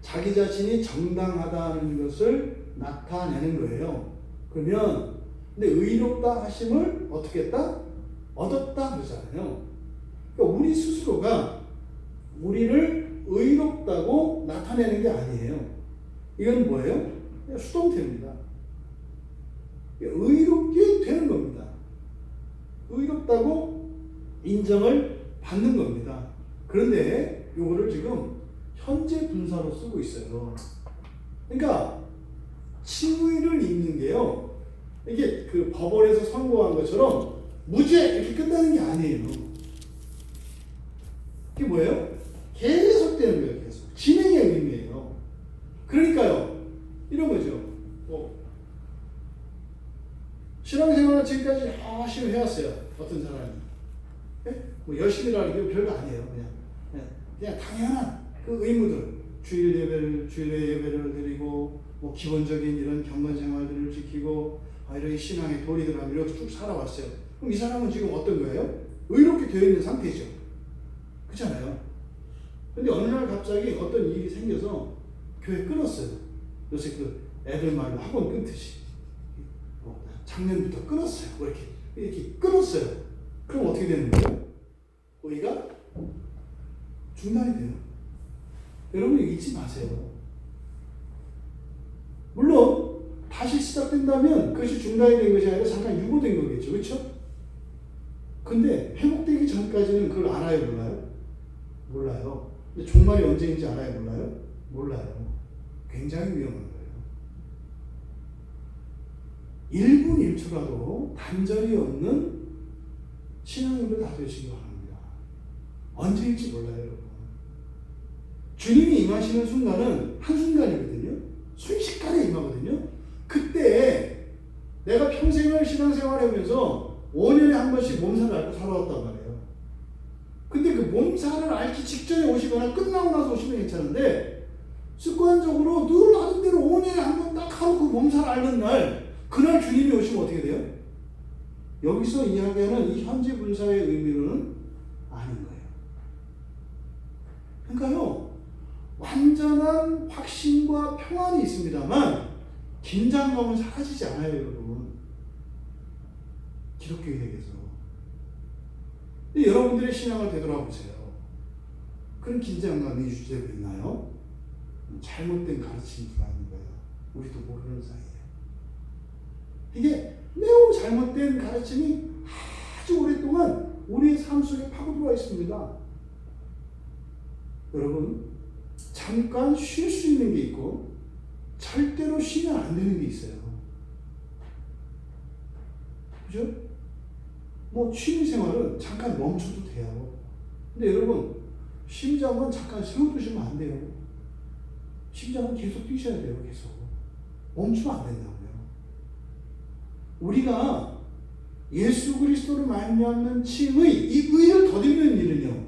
Speaker 1: 자기 자신이 정당하다는 것을 나타내는 거예요. 그러면 근데 의롭다 하심을 어떻게 했다? 얻었다 그러잖아요. 그러니까 우리 스스로가 우리를 의롭다고 나타내는 게 아니에요. 이건 뭐예요? 그냥 수동태입니다. 의롭게 되는 겁니다. 의롭다고 인정을 받는 겁니다. 그런데 요거를 지금 현재 분사로 쓰고 있어요. 그러니까 칭의를 읽는 게요. 이게 그 법원에서 선고한 것처럼 무죄 이렇게 끝나는 게 아니에요. 이게 뭐예요? 계속 되는 거예요. 계속. 진행의 의미예요. 그러니까요. 이런 거죠. 신앙생활을 지금까지 열심히 해왔어요. 어떤 사람이. 열심히라는 게 별거 아니에요. 그냥 당연한 그 의무들. 주일에 예배를 드리고 뭐 기본적인 이런 경건 생활들을 지키고 이런 신앙의 도리들하고 이렇게 쭉 살아왔어요. 그럼 이 사람은 지금 어떤 거예요? 의롭게 되어 있는 상태죠. 그렇잖아요. 근데 어느 날 갑자기 어떤 일이 생겨서 교회 끊었어요. 요새 그 애들 말로 학원 끊듯이 작년부터 끊었어요. 뭐 이렇게 끊었어요. 그럼 어떻게 되는 거예요? 우리가 중단이 돼요. 여러분 잊지 마세요. 물론 다시 시작된다면 그것이 중단이 된 것이 아니라 잠깐 유보된 거겠죠. 그렇죠? 근데 회복되기 전까지는 그걸 알아요, 몰라요? 몰라요. 근데 종말이 언제인지 알아요, 몰라요? 몰라요. 굉장히 위험한 거예요. 1분 1초라도 단절이 없는 신앙인들 다 되시기 바랍니다. 언제일지 몰라요, 여러분. 주님이 임하시는 순간은 한순간이거든요. 순식간에 임하거든요. 그때 내가 평생을 신앙생활하면서 5년에 한 번씩 몸살을 앓고 살아왔단 말이에요. 근데 그 몸살을 앓기 직전에 오시거나 끝나고 나서 오시면 괜찮은데 습관적으로 늘 하던 대로 5년에 한 번 딱 하고 그 몸살 앓는 날 그날 주님이 오시면 어떻게 돼요? 여기서 이야기하는 이 현재 분사의 의미로는 아닌 거예요. 그러니까요, 완전한 확신과 평안이 있습니다만 긴장감은 사라지지 않아요, 여러분. 기독교인에게서. 근데 여러분들의 신앙을 되돌아보세요. 그런 긴장감이 유지되고 있나요? 잘못된 가르침이 들어가는 거예요. 우리도 모르는 사이에. 이게 매우 잘못된 가르침이 아주 오랫동안 우리의 삶 속에 파고들어와 있습니다. 여러분, 잠깐 쉴 수 있는 게 있고 절대로 쉬면 안 되는 게 있어요. 그죠? 뭐 취미생활은 잠깐 멈춰도 돼요. 근데 여러분, 심장은 잠깐 세워두시면 안 돼요. 심장은 계속 뛰셔야 돼요. 계속. 멈추면 안 된다고요. 우리가 예수 그리스도를 말미암는 칭의, 이 의를 더듬는 일은요,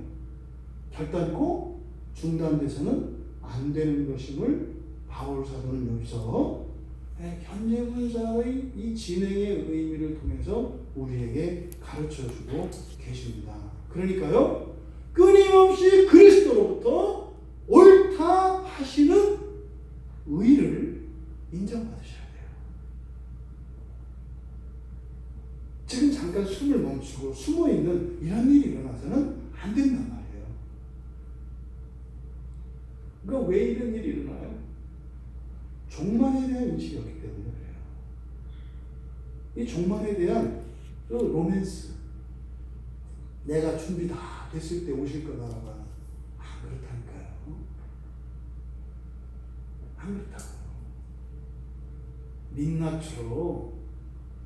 Speaker 1: 결단코 중단돼서는 안 되는 것임을 바울 사도는 여기서 현재 분사의 이 진행의 의미를 통해서 우리에게 가르쳐주고 계십니다. 그러니까요, 끊임없이 그리스도로부터 옳다 하시는 의를 인정받으셔야 돼요. 지금 잠깐 숨을 멈추고 숨어있는 이런 일이 일어나서는 안 된단 말이에요. 그러니까 왜 이런 일이 일어나요? 종말에 대한 인식이 없기 때문에 그래요. 이 종말에 대한 그 로맨스, 내가 준비 다 됐을 때 오실 거다라고 하는, 그렇다니까요. 안 그렇다고요. 민낯으로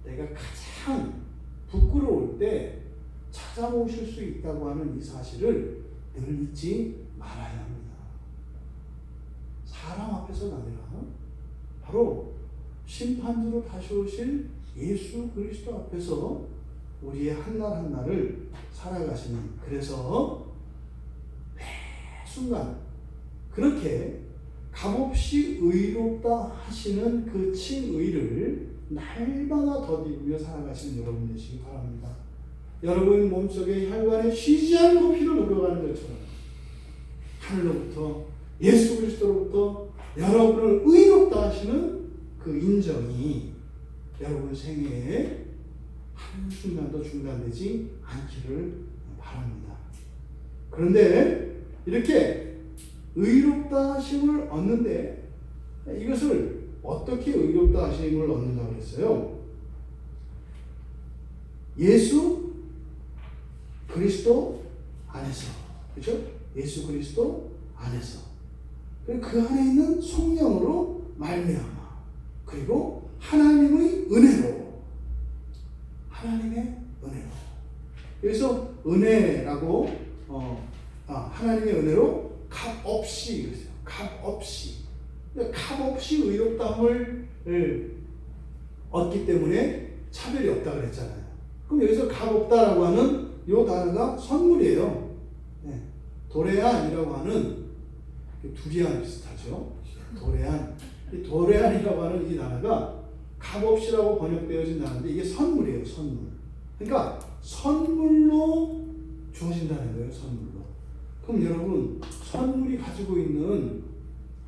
Speaker 1: 내가 가장 부끄러울 때 찾아오실 수 있다고 하는 이 사실을 늘 잊지 말아야 합니다. 사람 앞에서가 아니라 바로 심판주로 다시 오실 예수 그리스도 앞에서 우리의 한날 한날을 살아가시는, 그래서 매 순간 그렇게 값없이 의롭다 하시는 그 칭의를 날마다 더디우며 살아가시는 여러분 되시기 바랍니다. 여러분 몸속에 혈관에 쉬지 않고 피를 흘러가는 것처럼 하늘로부터 예수 그리스도로부터 여러분을 의롭다 하시는 그 인정이 여러분 생애에 한순간도 중단되지 않기를 바랍니다. 그런데 이렇게 의롭다 하심을 얻는데 이것을 어떻게 의롭다 하심을 얻는다고 그랬어요? 예수 그리스도 안에서, 그렇죠? 예수 그리스도 안에서, 그리고 그 안에 있는 성령으로 말미암아, 그리고 하나님의 은혜로, 하나님의 은혜로. 여기서 은혜라고 하나님의 은혜로 값 없이 그랬어요. 값 없이. 값 없이 의롭다함을 얻기 때문에 차별이 없다 그랬잖아요. 그럼 여기서 값 없다라고 하는 이 단어가 선물이에요. 도레안이라고 하는 두리안 비슷하죠. 도레안. 이 도레안이라고 하는 이 단어가 값없이라고 번역되어진 단어인데 이게 선물이에요, 선물. 그러니까 선물로 주어진다는 거예요, 선물로. 그럼 여러분, 선물이 가지고 있는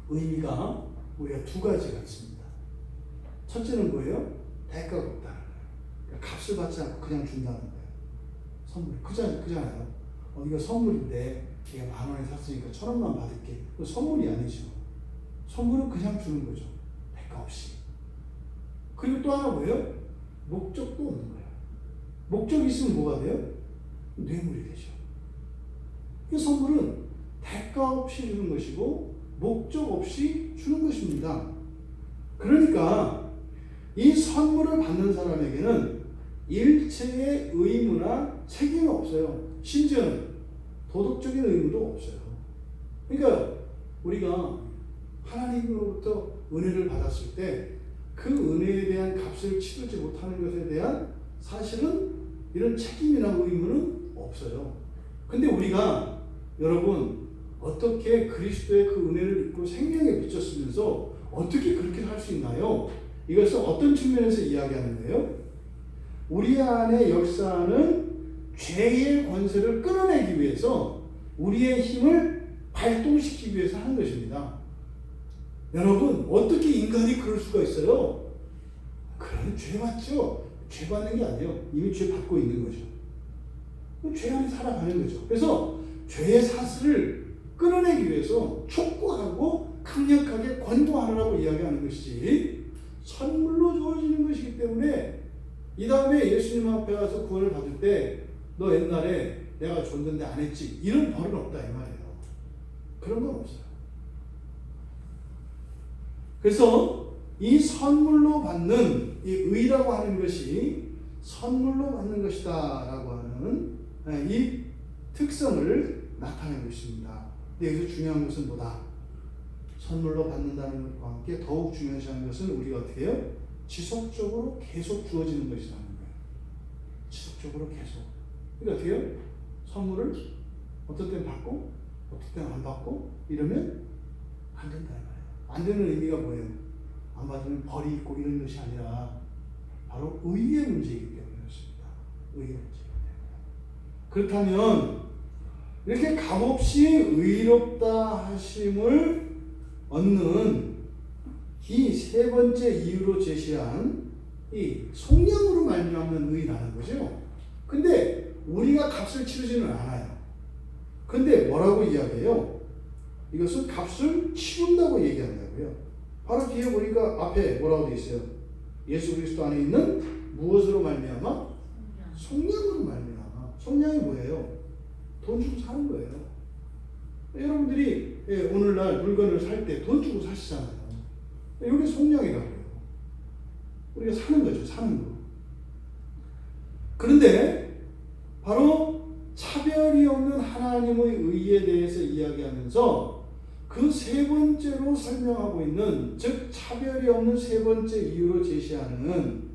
Speaker 1: 의미가 우리가 두 가지가 있습니다. 첫째는 뭐예요? 대가가 없다는 거예요. 그러니까 값을 받지 않고 그냥 준다는 거예요. 선물. 그잖아요. 이거 선물인데 내가 10,000원에 샀으니까 1,000원만 받을게. 그 선물이 아니죠. 선물은 그냥 주는 거죠. 대가 없이. 그리고 또 하나 뭐예요? 목적도 없는 거예요. 목적이 있으면 뭐가 돼요? 뇌물이 되죠. 이 선물은 대가 없이 주는 것이고 목적 없이 주는 것입니다. 그러니까 이 선물을 받는 사람에게는 일체의 의무나 책임이 없어요. 심지어는 도덕적인 의무도 없어요. 그러니까 우리가 하나님으로부터 은혜를 받았을 때 그 은혜에 대한 값을 치르지 못하는 것에 대한 사실은 이런 책임이나 의무는 없어요. 근데 우리가 여러분 어떻게 그리스도의 그 은혜를 입고 생명에 비쳤으면서 어떻게 그렇게 할 수 있나요? 이것은 어떤 측면에서 이야기하는 거예요? 우리 안에 역사하는 죄의 권세를 끌어내기 위해서 우리의 힘을 발동시키기 위해서 하는 것입니다. 여러분, 어떻게 인간이 그럴 수가 있어요? 그럼 죄 받죠? 죄 받는 게 아니에요. 이미 죄 받고 있는 거죠. 죄 안에 살아가는 거죠. 그래서 죄의 사슬을 끌어내기 위해서 촉구하고 강력하게 권고하라고 이야기하는 것이지 선물로 주어지는 것이기 때문에 이 다음에 예수님 앞에 가서 구원을 받을 때 너 옛날에 내가 줬는데 안 했지 이런 벌은 없다 이 말이에요. 그런 건 없어요. 그래서 이 선물로 받는 이 의라고 하는 것이 선물로 받는 것이다 라고 하는 이 특성을 나타내고 있습니다. 근데 여기서 중요한 것은 뭐다? 선물로 받는다는 것과 함께 더욱 중요시하는 것은 우리가 어떻게 해요? 지속적으로 계속 주어지는 것이라는 거예요. 지속적으로 계속. 그러니까 어떻게 해요? 선물을 어떤 때는 받고 어떤 때는 안 받고 이러면 안 된다 이 말이에요. 안 되는 의미가 뭐예요? 안 받으면 벌이 있고 이런 것이 아니라 바로 의의 문제이기 때문에 그렇습니다. 의의 문제이기 때문에. 그렇다면 이렇게 값없이 의롭다 하심을 얻는 이 세 번째 이유로 제시한 이 속량으로 말미암는 의라는 거죠. 근데 우리가 값을 치르지는 않아요. 근데 뭐라고 이야기해요? 이것은 값을 치른다고 얘기한다고요. 바로 뒤에 보니까 앞에 뭐라고 되어 있어요? 예수 그리스도 안에 있는 무엇으로 말미암아? 속량으로 말미암아. 속량이 뭐예요? 돈 주고 사는 거예요. 여러분들이 오늘날 물건을 살 때 돈 주고 사시잖아요. 여기 속량이라고 해요. 우리가 사는 거죠. 사는 거. 그런데 바로 차별이 없는 하나님의 의에 대해서 이야기하면서 그 세 번째로 설명하고 있는, 즉 차별이 없는 세 번째 이유로 제시하는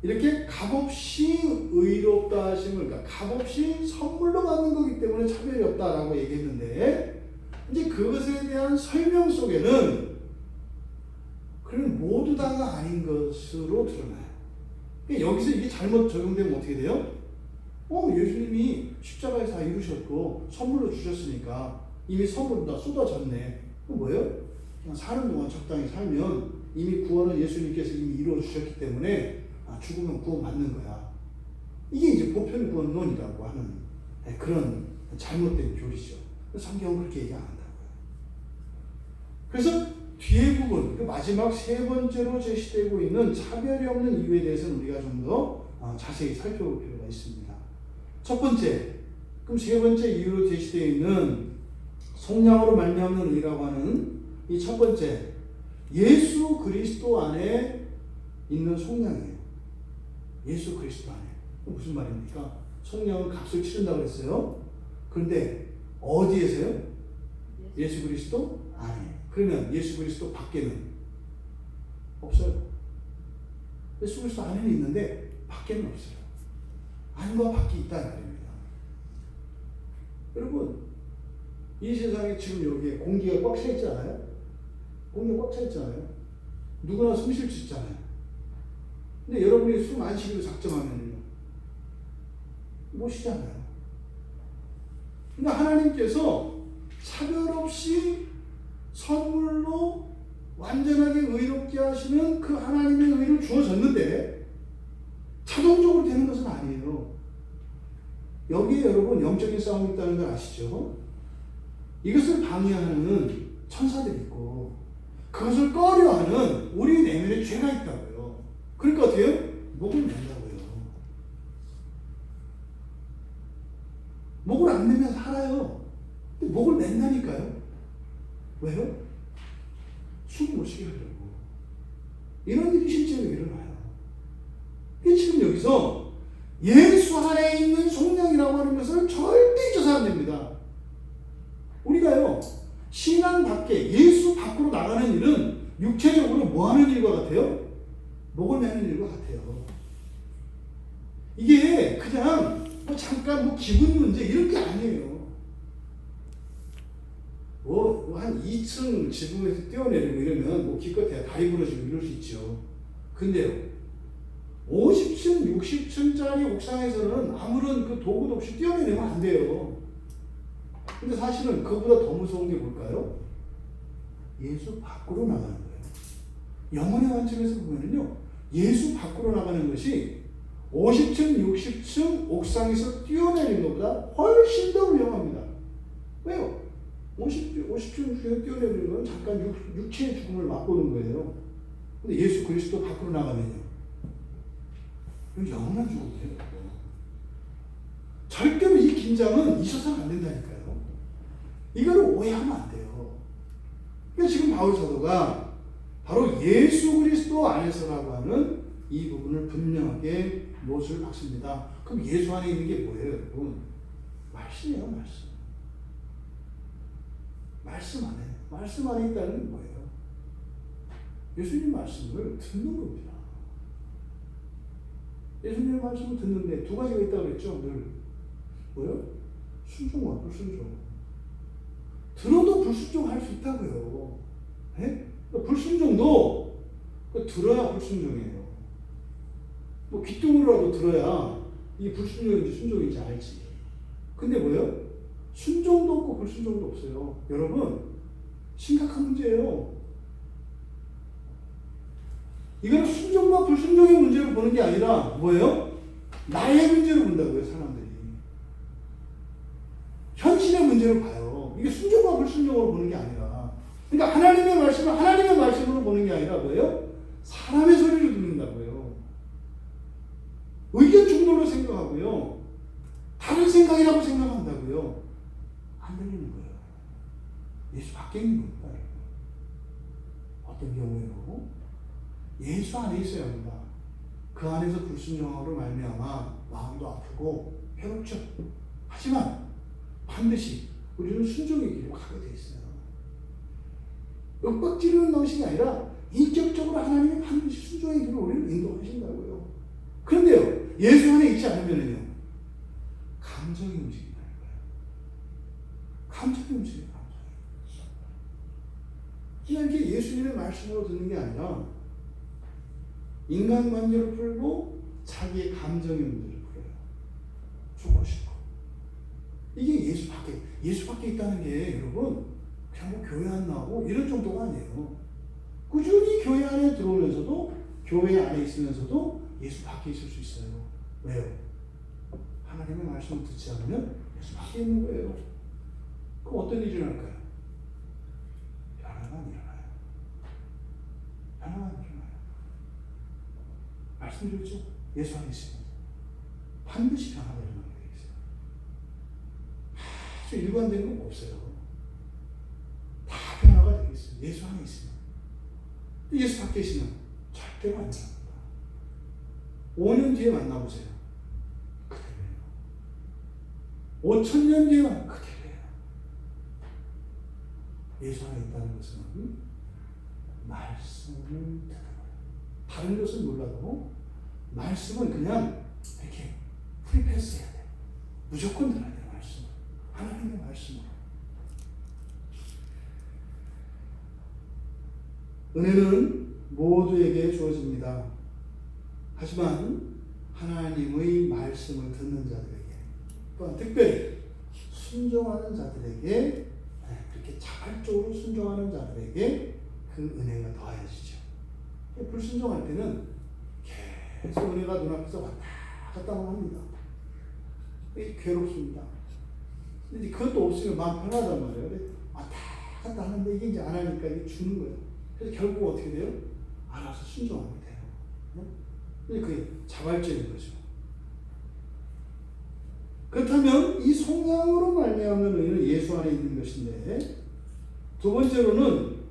Speaker 1: 이렇게 값없이 의롭다 하심을, 그러니까 값없이 선물로 받는 거기 때문에 차별이 없다라고 얘기했는데, 이제 그것에 대한 설명 속에는 그런 모두 다가 아닌 것으로 드러나요. 여기서 이게 잘못 적용되면 어떻게 돼요? 예수님이 십자가에서 다 이루셨고 선물로 주셨으니까 이미 선물로 다 쏟아졌네. 그럼 뭐예요? 그냥 사는 동안 적당히 살면 이미 구원은 예수님께서 이미 이루어 주셨기 때문에 죽으면 구원받는 거야. 이게 이제 보편 구원론이라고 하는 그런 잘못된 교리죠. 성경은 그렇게 얘기 안 한다고요. 그래서 뒤에 부분, 그 마지막 세 번째로 제시되고 있는 차별이 없는 이유에 대해서는 우리가 좀 더 자세히 살펴볼 필요가 있습니다. 첫 번째, 그럼 세 번째 이유로 제시되어 있는 속량으로 말미암는 의라고 하는 이 첫 번째, 예수 그리스도 안에 있는 속량이에요. 예수 그리스도 안에. 무슨 말입니까? 속량은 값을 치른다고 그랬어요. 그런데 어디에서요? 예수 그리스도 안에. 그러면 예수 그리스도 밖에는 없어요. 예수 그리스도 안에는 있는데 밖에는 없어요. 안과 밖이 있다는 말입니다. 여러분, 이 세상에 지금 여기에 공기가 꽉 차 있지 않아요? 공기 꽉 차 있잖아요. 누구나 숨 쉴 수 있잖아요. 근데 여러분이 숨 안 쉬기로 작정하면요, 못 쉬잖아요. 그러니까 하나님께서 차별 없이 선물로 완전하게 의롭게 하시는 그 하나님의 의를 주어졌는데 자동적으로 되는 것은 아니에요. 여기에 여러분 영적인 싸움이 있다는 걸 아시죠? 이것을 방해하는 천사들이 있고 그것을 꺼려하는 우리 내면에 죄가 있다고요. 그러니까 어떻게 해요? 목을 낸다고요. 목을 안 내면 살아요. 근데 목을 낸다니까요. 왜요? 숨 못 쉬게 하려고. 이런 일이 실제로 일어나요. 지금 여기서 예수 안에 있는 속량이라고 하는 것을 절대 잊어서 안 됩니다. 우리가요, 신앙 밖에, 예수 밖으로 나가는 일은 육체적으로 뭐 하는 일과 같아요? 목을 매는 일과 같아요. 이게 그냥 뭐 잠깐 뭐 기분 문제 이런 게 아니에요. 한 2층 지붕에서 뛰어내리고 이러면 뭐 기껏해야 다리 부러지고 이럴 수 있죠. 근데요, 50층, 60층짜리 옥상에서는 아무런 그 도구도 없이 뛰어내리면 안 돼요. 근데 사실은 그보다 더 무서운 게 뭘까요? 예수 밖으로 나가는 거예요. 영혼의 관점에서 보면요, 예수 밖으로 나가는 것이 50층, 60층 옥상에서 뛰어내리는 것보다 훨씬 더 위험합니다. 왜요? 50층 뛰어내리는 건 잠깐 육체의 죽음을 맛보는 거예요. 근데 예수 그리스도 밖으로 나가면요, 영원한 죽음이에요. 절대로 이 긴장은 있어서는 안 된다니까요. 이거를 오해하면 안 돼요. 그러니까 지금 바울 사도가 바로 예수 그리스도 안에서라고 하는 이 부분을 분명하게 못을 박습니다. 그럼 예수 안에 있는 게 뭐예요, 여러분? 말씀이에요, 말씀. 말씀 안에 있다는 게 뭐예요? 예수님 말씀을 듣는 겁니다. 예수님의 말씀을 듣는데 두 가지가 있다고 그랬죠, 늘. 뭐요? 순종과 불순종. 들어도 불순종할 수 있다고요. 네? 불순종도 들어야 불순종이에요. 뭐 귀뚱으로라도 들어야 이게 불순종인지 순종인지 알지. 근데 뭐예요? 순종도 없고 불순종도 없어요. 여러분, 심각한 문제예요. 이거는 순종과 불순종의 문제로 보는 게 아니라 뭐예요? 나의 문제로 본다고요, 사람들이. 현실의 문제로 봐요. 이게 순종과 불순종으로 보는 게 아니라. 그러니까 하나님의 말씀을 하나님의 말씀으로 보는 게 아니라 뭐예요? 사람의 소리를 듣는다고요. 의견 충돌로 생각하고요. 다른 생각이라고 생각한다고요. 안 들리는 거예요. 예수 밖에 있는 겁니다. 어떤 경우에도 예수 안에 있어야 합니다. 그 안에서 불순종으로 말미암아 마음도 아프고 괴롭죠. 하지만 반드시 우리는 순종의 길로 가게 돼 있어요. 윽박지르는 방식이 아니라 인격적으로 하나님이 반드시 순종의 길로 우리를 인도하신다고요. 그런데요, 예수 안에 있지 않으면요, 감정이 움직인다는 거예요. 감정이 움직여요. 그냥 이렇게 예수님의 말씀으로 듣는 게 아니라 인간관계를 풀고 자기의 감정의 문제를 풀어요. 좋고 싶고. 이게 예수 밖에 있다는 게 여러분, 그냥 뭐 교회 안 나오고 이런 정도가 아니에요. 꾸준히 교회 안에 들어오면서도, 교회 안에 있으면서도 예수 밖에 있을 수 있어요. 왜요? 하나님의 말씀을 듣지 않으면 예수 밖에 있는 거예요. 그럼 어떤 일이 일어날까요? 변화가 일어나요. 변화가 일어나요. 말씀드렸죠? 예수 안에 있으면 반드시 변화가 일어나게 되어 있어요. 아주 일관된 건 없어요. 다 변화가 되어 있어요. 예수 안에 있으면. 예수 밖에 있으면 절대로 안 일어납니다. 5년 뒤에 만나보세요. 그대로예요. 5,000년 뒤에 그대로예요. 예수 안에 있다는 것은 말씀을 듣는 거예요. 다른 것은 몰라도 말씀은 그냥 이렇게 프리패스 해야 돼요. 무조건 들어야 돼요, 말씀을. 하나님의 말씀으로. 은혜는 모두에게 주어집니다. 하지만 하나님의 말씀을 듣는 자들에게, 또한 특별히 순종하는 자들에게, 그렇게 자발적으로 순종하는 자들에게 그 은혜가 더하여지죠. 불순종할 때는 계속 은혜가 눈앞에서 왔다 갔다 합니다. 괴롭습니다. 근데 그것도 없으면 마음 편하단 말이에요. 왔다 갔다 하는데 이게 이제 안 하니까 이게 주는 거예요. 그래서 결국 어떻게 돼요? 알아서 순종하게 돼요. 근데 그게 자발적인 거죠. 그렇다면 이 속량으로 말미암는 의는 예수 안에 있는 것인데, 두 번째로는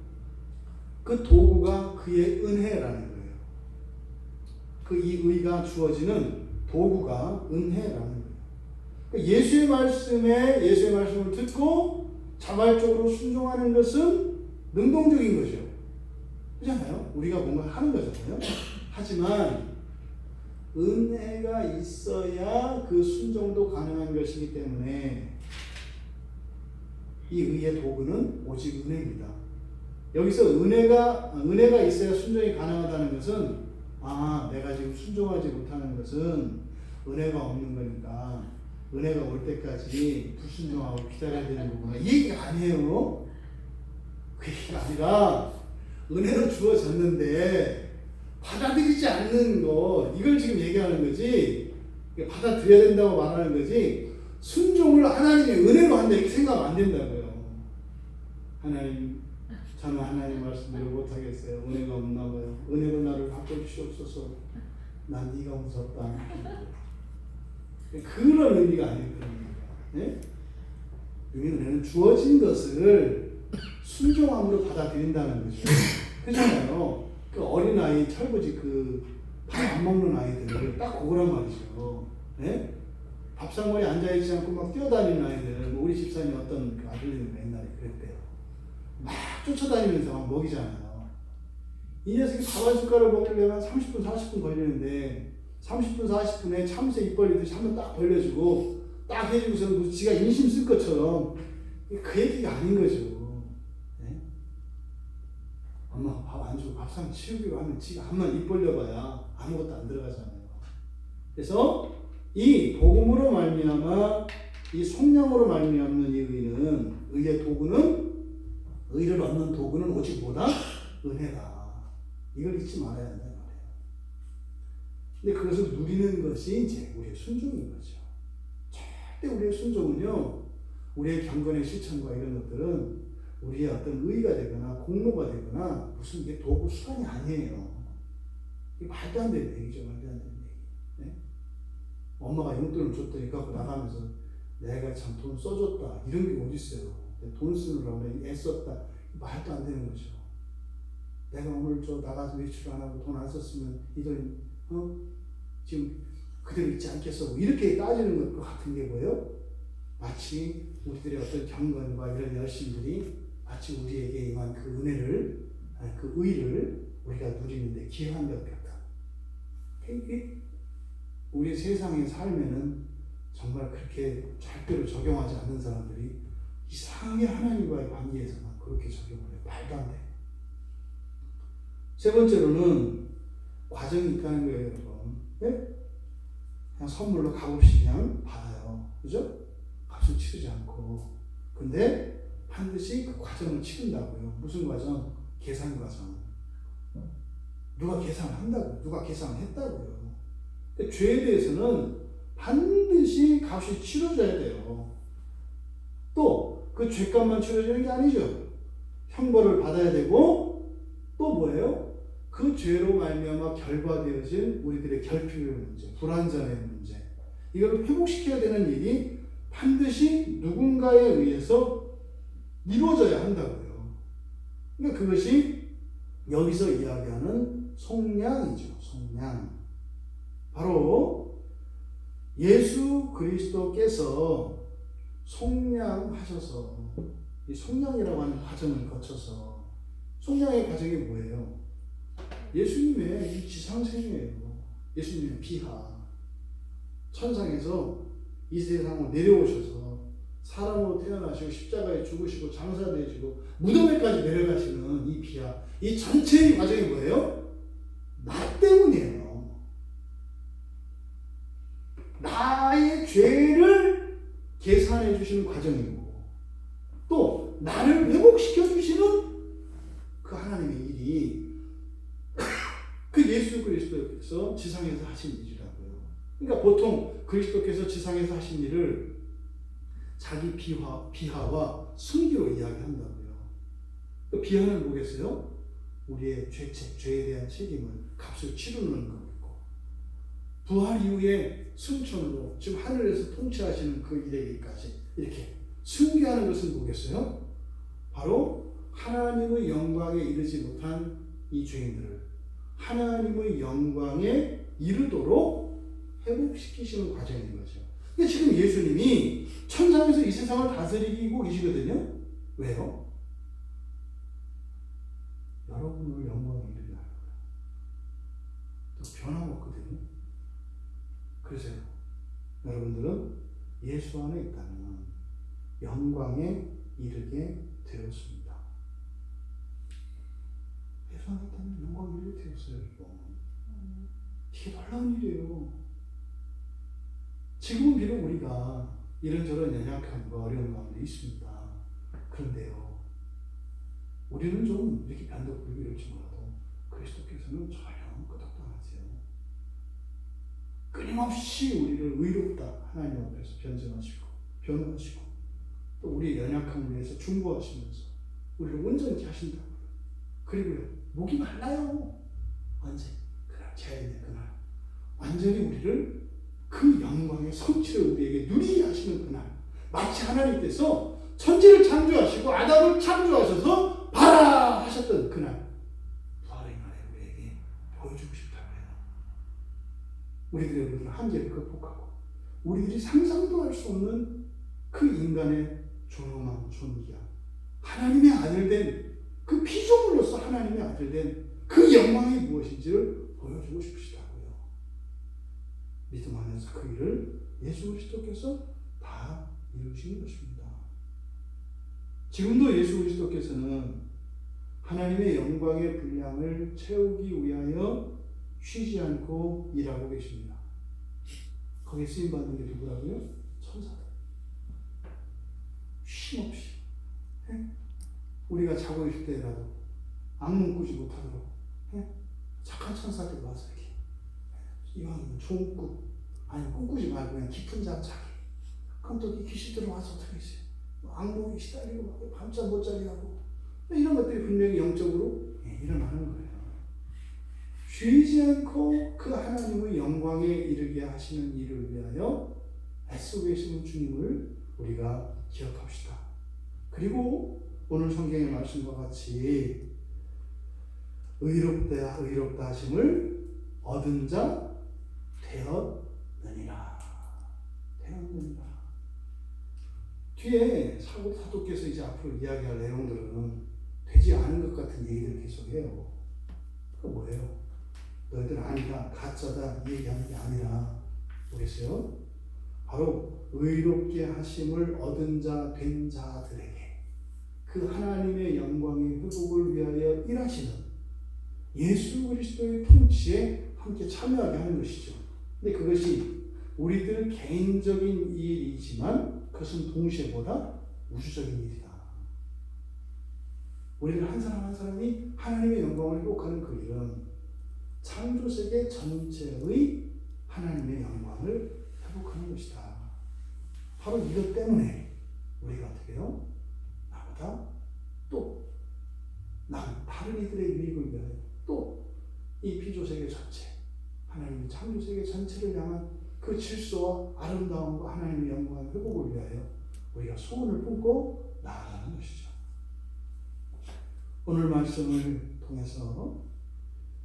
Speaker 1: 그 도구가 그의 은혜라는 거예요. 이 의가 주어지는 도구가 은혜라는 거예요. 예수의 말씀을 듣고 자발적으로 순종하는 것은 능동적인 거죠. 그렇잖아요. 우리가 뭔가 하는 거잖아요. 하지만 은혜가 있어야 그 순종도 가능한 것이기 때문에 이 의의 도구는 오직 은혜입니다. 여기서 은혜가 있어야 순종이 가능하다는 것은, 내가 지금 순종하지 못하는 것은 은혜가 없는 거니까 은혜가 올 때까지 불순종하고 기다려야 되는 거구나, 이 얘기가 아니에요. 그 얘기가 아니라 은혜는 주어졌는데 받아들이지 않는 거, 이걸 지금 얘기하는 거지. 받아들여야 된다고 말하는 거지, 순종을 하나님의 은혜로 한다 이렇게 생각하면 안 된다고요. 하나님, 저는 하나님 말씀대로 못하겠어요. 은혜가 없나 봐요. 은혜로 나를 바꿔주시옵소서. 난 네가 무섭다. 그런 의미가 아니거든요. 네? 은혜는 주어진 것을 순종함으로 받아들인다는 거죠. 그렇잖아요. 그 어린아이, 철부지 밥 안 먹는 아이들, 딱 그거란 말이죠. 네? 밥상머리에 앉아있지 않고 막 뛰어다니는 아이들, 우리 집사님 어떤 그 아들님이 옛날에 그랬대요. 막 쫓아다니면서 막 먹이잖아요. 이 녀석이 밥 한 숟가락을 먹으려면 30분, 40분 걸리는데, 30분, 40분에 참새 입 벌리듯이 한번 딱 벌려주고, 딱 해주고서 지가 인심 쓸 것처럼, 그 얘기가 아닌 거죠. 네? 엄마가 밥 안 주고 밥상 치우기로 하면 지가 한번 입 벌려봐야 아무것도 안 들어가잖아요. 그래서 이 복음으로 말미암아, 이 속량으로 말미암는 이 의는, 의의 도구는, 의를 얻는 도구는 오직 뭐다? 은혜다. 이걸 잊지 말아야 한다 말이에요. 근데 그것을 누리는 것이 이제 우리의 순종인 거죠. 절대 우리의 순종은요, 우리의 경건의 실천과 이런 것들은 우리의 어떤 의가 되거나 공로가 되거나 무슨 이게 도구 수단이 아니에요. 이게 말도 안 되는 얘기죠. 말도 안 되는 얘기. 네? 엄마가 용돈을 줬더니 갖고 나가면서 내가 참 돈 써줬다, 이런 게 어디 있어요. 돈 쓰느라고 애썼다, 말도 안 되는 거죠. 내가 오늘 나가서 외출 안 하고 돈 안 썼으면 이 돈이 지금 그대로 있지 않겠어, 이렇게 따지는 것 같은 게 뭐예요? 마치 우리들의 어떤 경건과 이런 열심들이 마치 우리에게 임한 그 은혜를, 그 의를 우리가 누리는데 기여한 것 같다. 우리 세상의 삶에는 정말 그렇게 절대로 적용하지 않는 사람들이 이상하게 하나님과의 관계에서만 그렇게 적용을 해요. 말도 안 돼. 세 번째로는 과정이 있다는 거예요, 여러분. 네? 그냥 선물로 값없이 그냥 받아요. 그죠? 값을 치르지 않고. 근데 반드시 그 과정을 치른다고요. 무슨 과정? 계산 과정. 누가 계산을 한다고요. 누가 계산을 했다고요. 근데 죄에 대해서는 반드시 값이 치러져야 돼요. 또 그 죄값만 치러지는 게 아니죠. 형벌을 받아야 되고, 또 뭐예요? 그 죄로 말미암아 결과되어진 우리들의 결핍의 문제, 불완전의 문제, 이걸 회복시켜야 되는 일이 반드시 누군가에 의해서 이루어져야 한다고요. 그러니까 그것이 여기서 이야기하는 속량이죠. 속량. 바로 예수 그리스도께서 속량하셔서, 이 속량이라고 하는 과정을 거쳐서, 속량의 과정이 뭐예요? 예수님의 이 지상생이에요. 예수님의 비하. 천상에서 이 세상으로 내려오셔서 사람으로 태어나시고 십자가에 죽으시고 장사되시고 무덤에까지 내려가시는 이 비하, 이 전체의 과정이 뭐예요? 나 때문이에요. 나의 죄를 계산해 주시는 과정이고 또 나를 회복시켜 주시는 그 하나님의 일이 그 예수 그리스도께서 지상에서 하신 일이라고요. 그러니까 보통 그리스도께서 지상에서 하신 일을 자기 비하와 순기로 이야기한다고요. 그 비하는 뭐겠어요? 우리의 죄책, 죄에 대한 책임을 값을 치르는 거고 부활 이후에 승천으로 지금 하늘에서 통치하시는 그 일에게까지 이렇게 순교하는 것은 뭐겠어요? 바로 하나님의 영광에 이르지 못한 이 죄인들을 하나님의 영광에 이르도록 회복시키시는 과정인 거죠. 그러니까 지금 예수님이 천상에서 이 세상을 다스리고 계시거든요. 왜요? 여러분을 영광에 이르게 하는 거예요. 또 변함없거든요. 그래서 여러분들은 예수 안에 있다면 영광에 이르게 되었습니다. 예수 안에 있다면 영광에 이르게 되었어요. 이게 놀라운 일이에요. 지금은 비록 우리가 이런저런 연약함과 어려운 가운데 있습니다. 그런데요, 우리는 좀 이렇게 변덕부리고 이럴지 몰라도 그리스도께서는 전혀 끄덕당하세요. 끊임없이 우리를 의롭다 하나님 앞에서 변증하시고 변호하시고 또 우리 연약함을 위해서 중보하시면서 우리를 온전히 하신다고요. 그리고요, 목이 말라요. 언제? 그날 재림의 그날 완전히 우리를 그 영광의 성취를 우리에게 누리게 하시는 그날, 마치 하나님께서 천지를 창조하시고 아담을 창조하셔서 봐라 하셨던 그날, 부활의 날에 우리에게 보여주고 싶다고 해요. 우리들의 모든 한계를 극복하고 우리들이 상상도 할 수 없는 그 인간의 존엄함, 존귀함, 하나님의 아들 된 그 피조물로서 하나님의 아들 된 그 영광이 무엇인지를 보여주고 싶으시다고요. 믿음 안에서 그 일을 예수 그리스도께서 다 이루시는 것입니다. 지금도 예수 그리스도께서는 하나님의 영광의 분량을 채우기 위하여 쉬지 않고 일하고 계십니다. 거기에 쓰임받는 게 누구라고요? 천사들. 쉼없이. 우리가 자고 있을 때라도 악몽 꾸지 못하도록 착한 천사들이 와서 이렇게 이왕이면 좋은 꿈, 아니 꿈꾸지 말고 그냥 깊은 잠 자기. 그럼 또 이 귀신들은 와서 어떻게 있어요? 악몽에 시달리고 밤잠 못 자게 하고 이런 것들이 분명히 영적으로 일어나는 거예요. 쉬지 않고 그 하나님의 영광에 이르게 하시는 일을 위하여 애쓰고 계시는 주님을 우리가 기억합시다. 그리고 오늘 성경의 말씀과 같이 의롭다 하심을 얻은 자 되었느니라. 뒤에 사도께서 이제 앞으로 이야기할 내용들은 되지 않은 것 같은 얘기들을 계속해요. 그 뭐예요? 너희들 아니다, 가짜다 이 얘기하는 게 아니라 뭐겠어요? 바로 의롭게 하심을 얻은 자 된 자들에게 그 하나님의 영광의 회복을 위하여 일하시는 예수 그리스도의 통치에 함께 참여하게 하는 것이죠. 근데 그것이 우리들 개인적인 일이지만 그것은 동시에 뭐다? 우주적인 일이다. 우리들 한 사람 한 사람이 하나님의 영광을 회복하는 그 일은 창조세계 전체의 하나님의 영광을 회복하는 것이다. 바로 이것 때문에 우리가 어떻게 해요? 나보다 또 다른 이들의 유익을 위하여 또 이 피조세계 전체 하나님의 창조세계 전체를 향한 그 질서와 아름다움과 하나님의 영광의 회복을 위하여 우리가 소원을 품고 나아가는 것이죠. 오늘 말씀을 통해서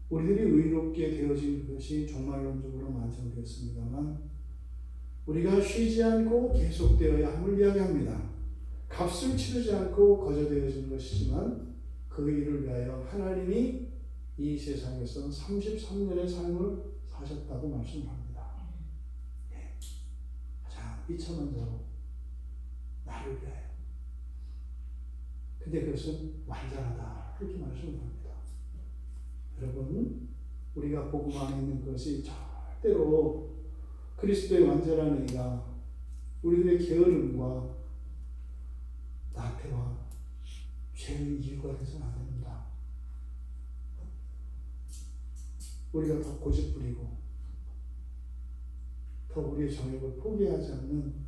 Speaker 1: 우리들이 의롭게 되어진 것이 종말론적으로 완성되었습니다만 우리가 쉬지 않고 계속되어야 함을 이야기합니다. 값을 치르지 않고 거저되어진 것이지만 그 일을 위하여 하나님이 이 세상에서 33년의 삶을 사셨다고 말씀합니다. 가장 비참한 자로 나를 위하여. 근데 그것은 완전하다 이렇게 말씀합니다. 여러분, 우리가 복음 안에 있는 것이 절대로 그리스도의 완전한 의가 우리들의 게으름과 나태와 죄의 이유가 되서는 안 됩니다. 우리가 더 고집부리고 더 우리의 정욕을 포기하지 않는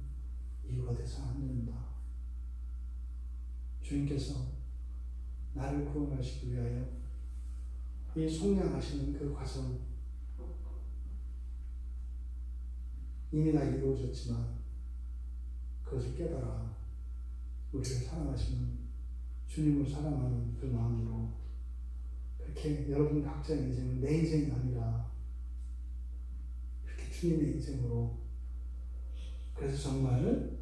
Speaker 1: 이유가 되서는 안 됩니다. 주님께서 나를 구원하시기 위하여 이 속량하시는 그 과정 이미 다 이루어졌지만 그것을 깨달아 우리를 사랑하시는 주님을 사랑하는 그 마음으로 그렇게 여러분 각자의 인생은 내 인생이 아니라 그렇게 주님의 인생으로 그래서 정말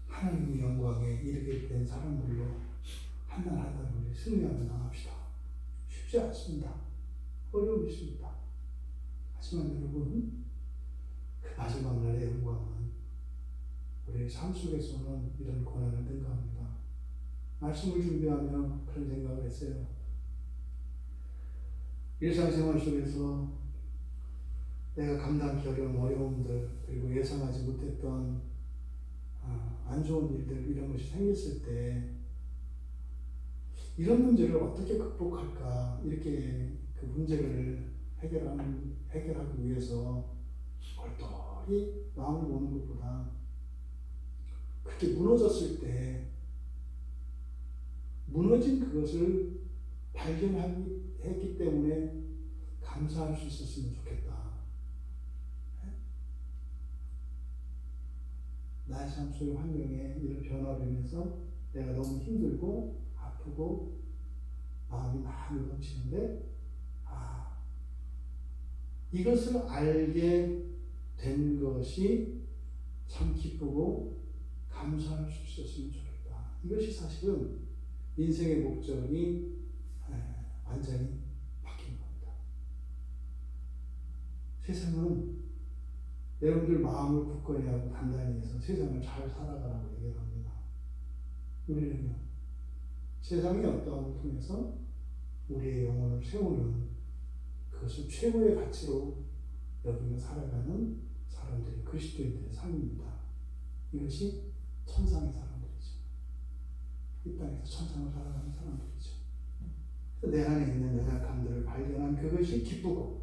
Speaker 1: 하나님의 영광에 이르게 된 사람들로 한 날 한 날 우리 승리하며 나갑시다. 쉽지 않습니다. 어려움이 있습니다. 하지만 여러분 그 마지막 날의 영광은 우리의 삶 속에서는 이런 고난을 능가합니다. 말씀을 준비하며 그런 생각을 했어요. 일상생활 속에서 내가 감당하기 어려운 어려움들 그리고 예상하지 못했던 안 좋은 일들 이런 것이 생겼을 때 이런 문제를 어떻게 극복할까 이렇게 그 문제를 해결하기 위해서 얼떨히 마음을 모는 것보다 그렇게 무너졌을 때 무너진 그것을 발견했기 때문에 감사할 수 있었으면 좋겠다. 나의 삶 속의 환경에 이런 변화로 인해서 내가 너무 힘들고 아프고 마음이 많이 넘치는데 이것을 알게 된 것이 참 기쁘고 감사할 수 있었으면 좋겠다. 이것이 사실은 인생의 목적이 완전히 바뀐 겁니다. 세상은 여러분들 마음을 굳건히 하고 단단히 해서 세상을 잘 살아가라고 얘기를 합니다. 우리는요, 세상의 어떠함을 통해서 우리의 영혼을 세우는 그것을 최고의 가치로 여기며 살아가는 사람들이 그리스도인들의 삶입니다. 이것이 천상의 사람들이죠. 이 땅에서 천상을 살아가는 사람들이죠. 내 안에 있는 연약함들을 발견한 그것이 기쁘고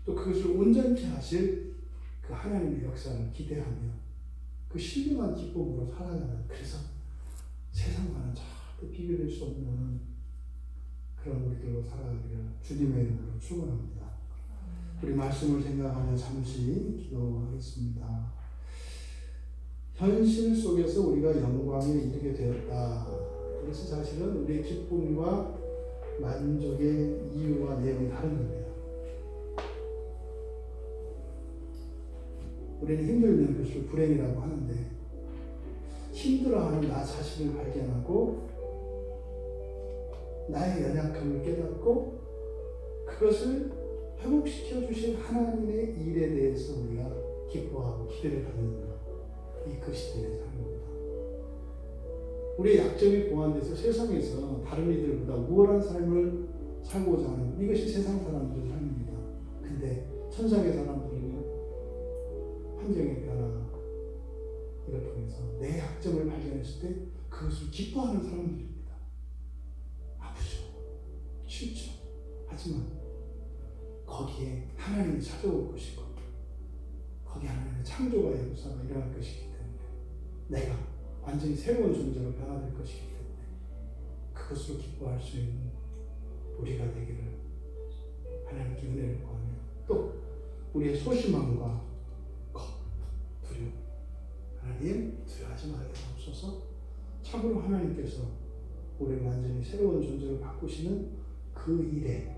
Speaker 1: 또 그것을 온전케 하실 그 하나님의 역사를 기대하며 그 신령한 기쁨으로 살아가는 그래서 세상과는 절대 비교될 수 없는 그런 우리들로 살아가기를 주님의 이름으로 축원합니다. 우리 말씀을 생각하며 잠시 기도하겠습니다. 현실 속에서 우리가 영광에 이르게 되었다. 이것은 사실은 우리의 기쁨과 만족의 이유와 내용이 다른 겁니다. 우리는 힘들면 그것을 불행이라고 하는데 힘들어하는 나 자신을 발견하고 나의 연약함을 깨닫고 그것을 회복시켜 주신 하나님의 일에 대해서 우리가 기뻐하고 기대를 갖는 것, 이 그리스도인의 삶입니다. 우리의 약점이 보완돼서 세상에서 다른 이들보다 우월한 삶을 살고자 하는 이것이 세상 사람들의 삶입니다. 근데 천상의 사람들은요, 환경의 변화 이걸 통해서 내 약점을 발견했을 때 그것을 기뻐하는 사람들입니다. 아프죠, 싫죠. 하지만 거기에 하나님이 찾아올 것이고 거기 하나님의 창조가 역사가 일어날 것이기 때문에 내가 완전히 새로운 존재로 변화될 것이기 때문에 그것으로 기뻐할 수 있는 우리가 되기를 하나님께 은혜를 구하며 또 우리의 소심함과 겁, 두려움 하나님 두려워하지 말게 하옵소서. 참으로 하나님께서 우리를 완전히 새로운 존재로 바꾸시는 그 일에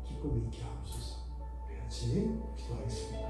Speaker 1: 기쁨이 있게 하옵소서. 우리 같이 기도하겠습니다.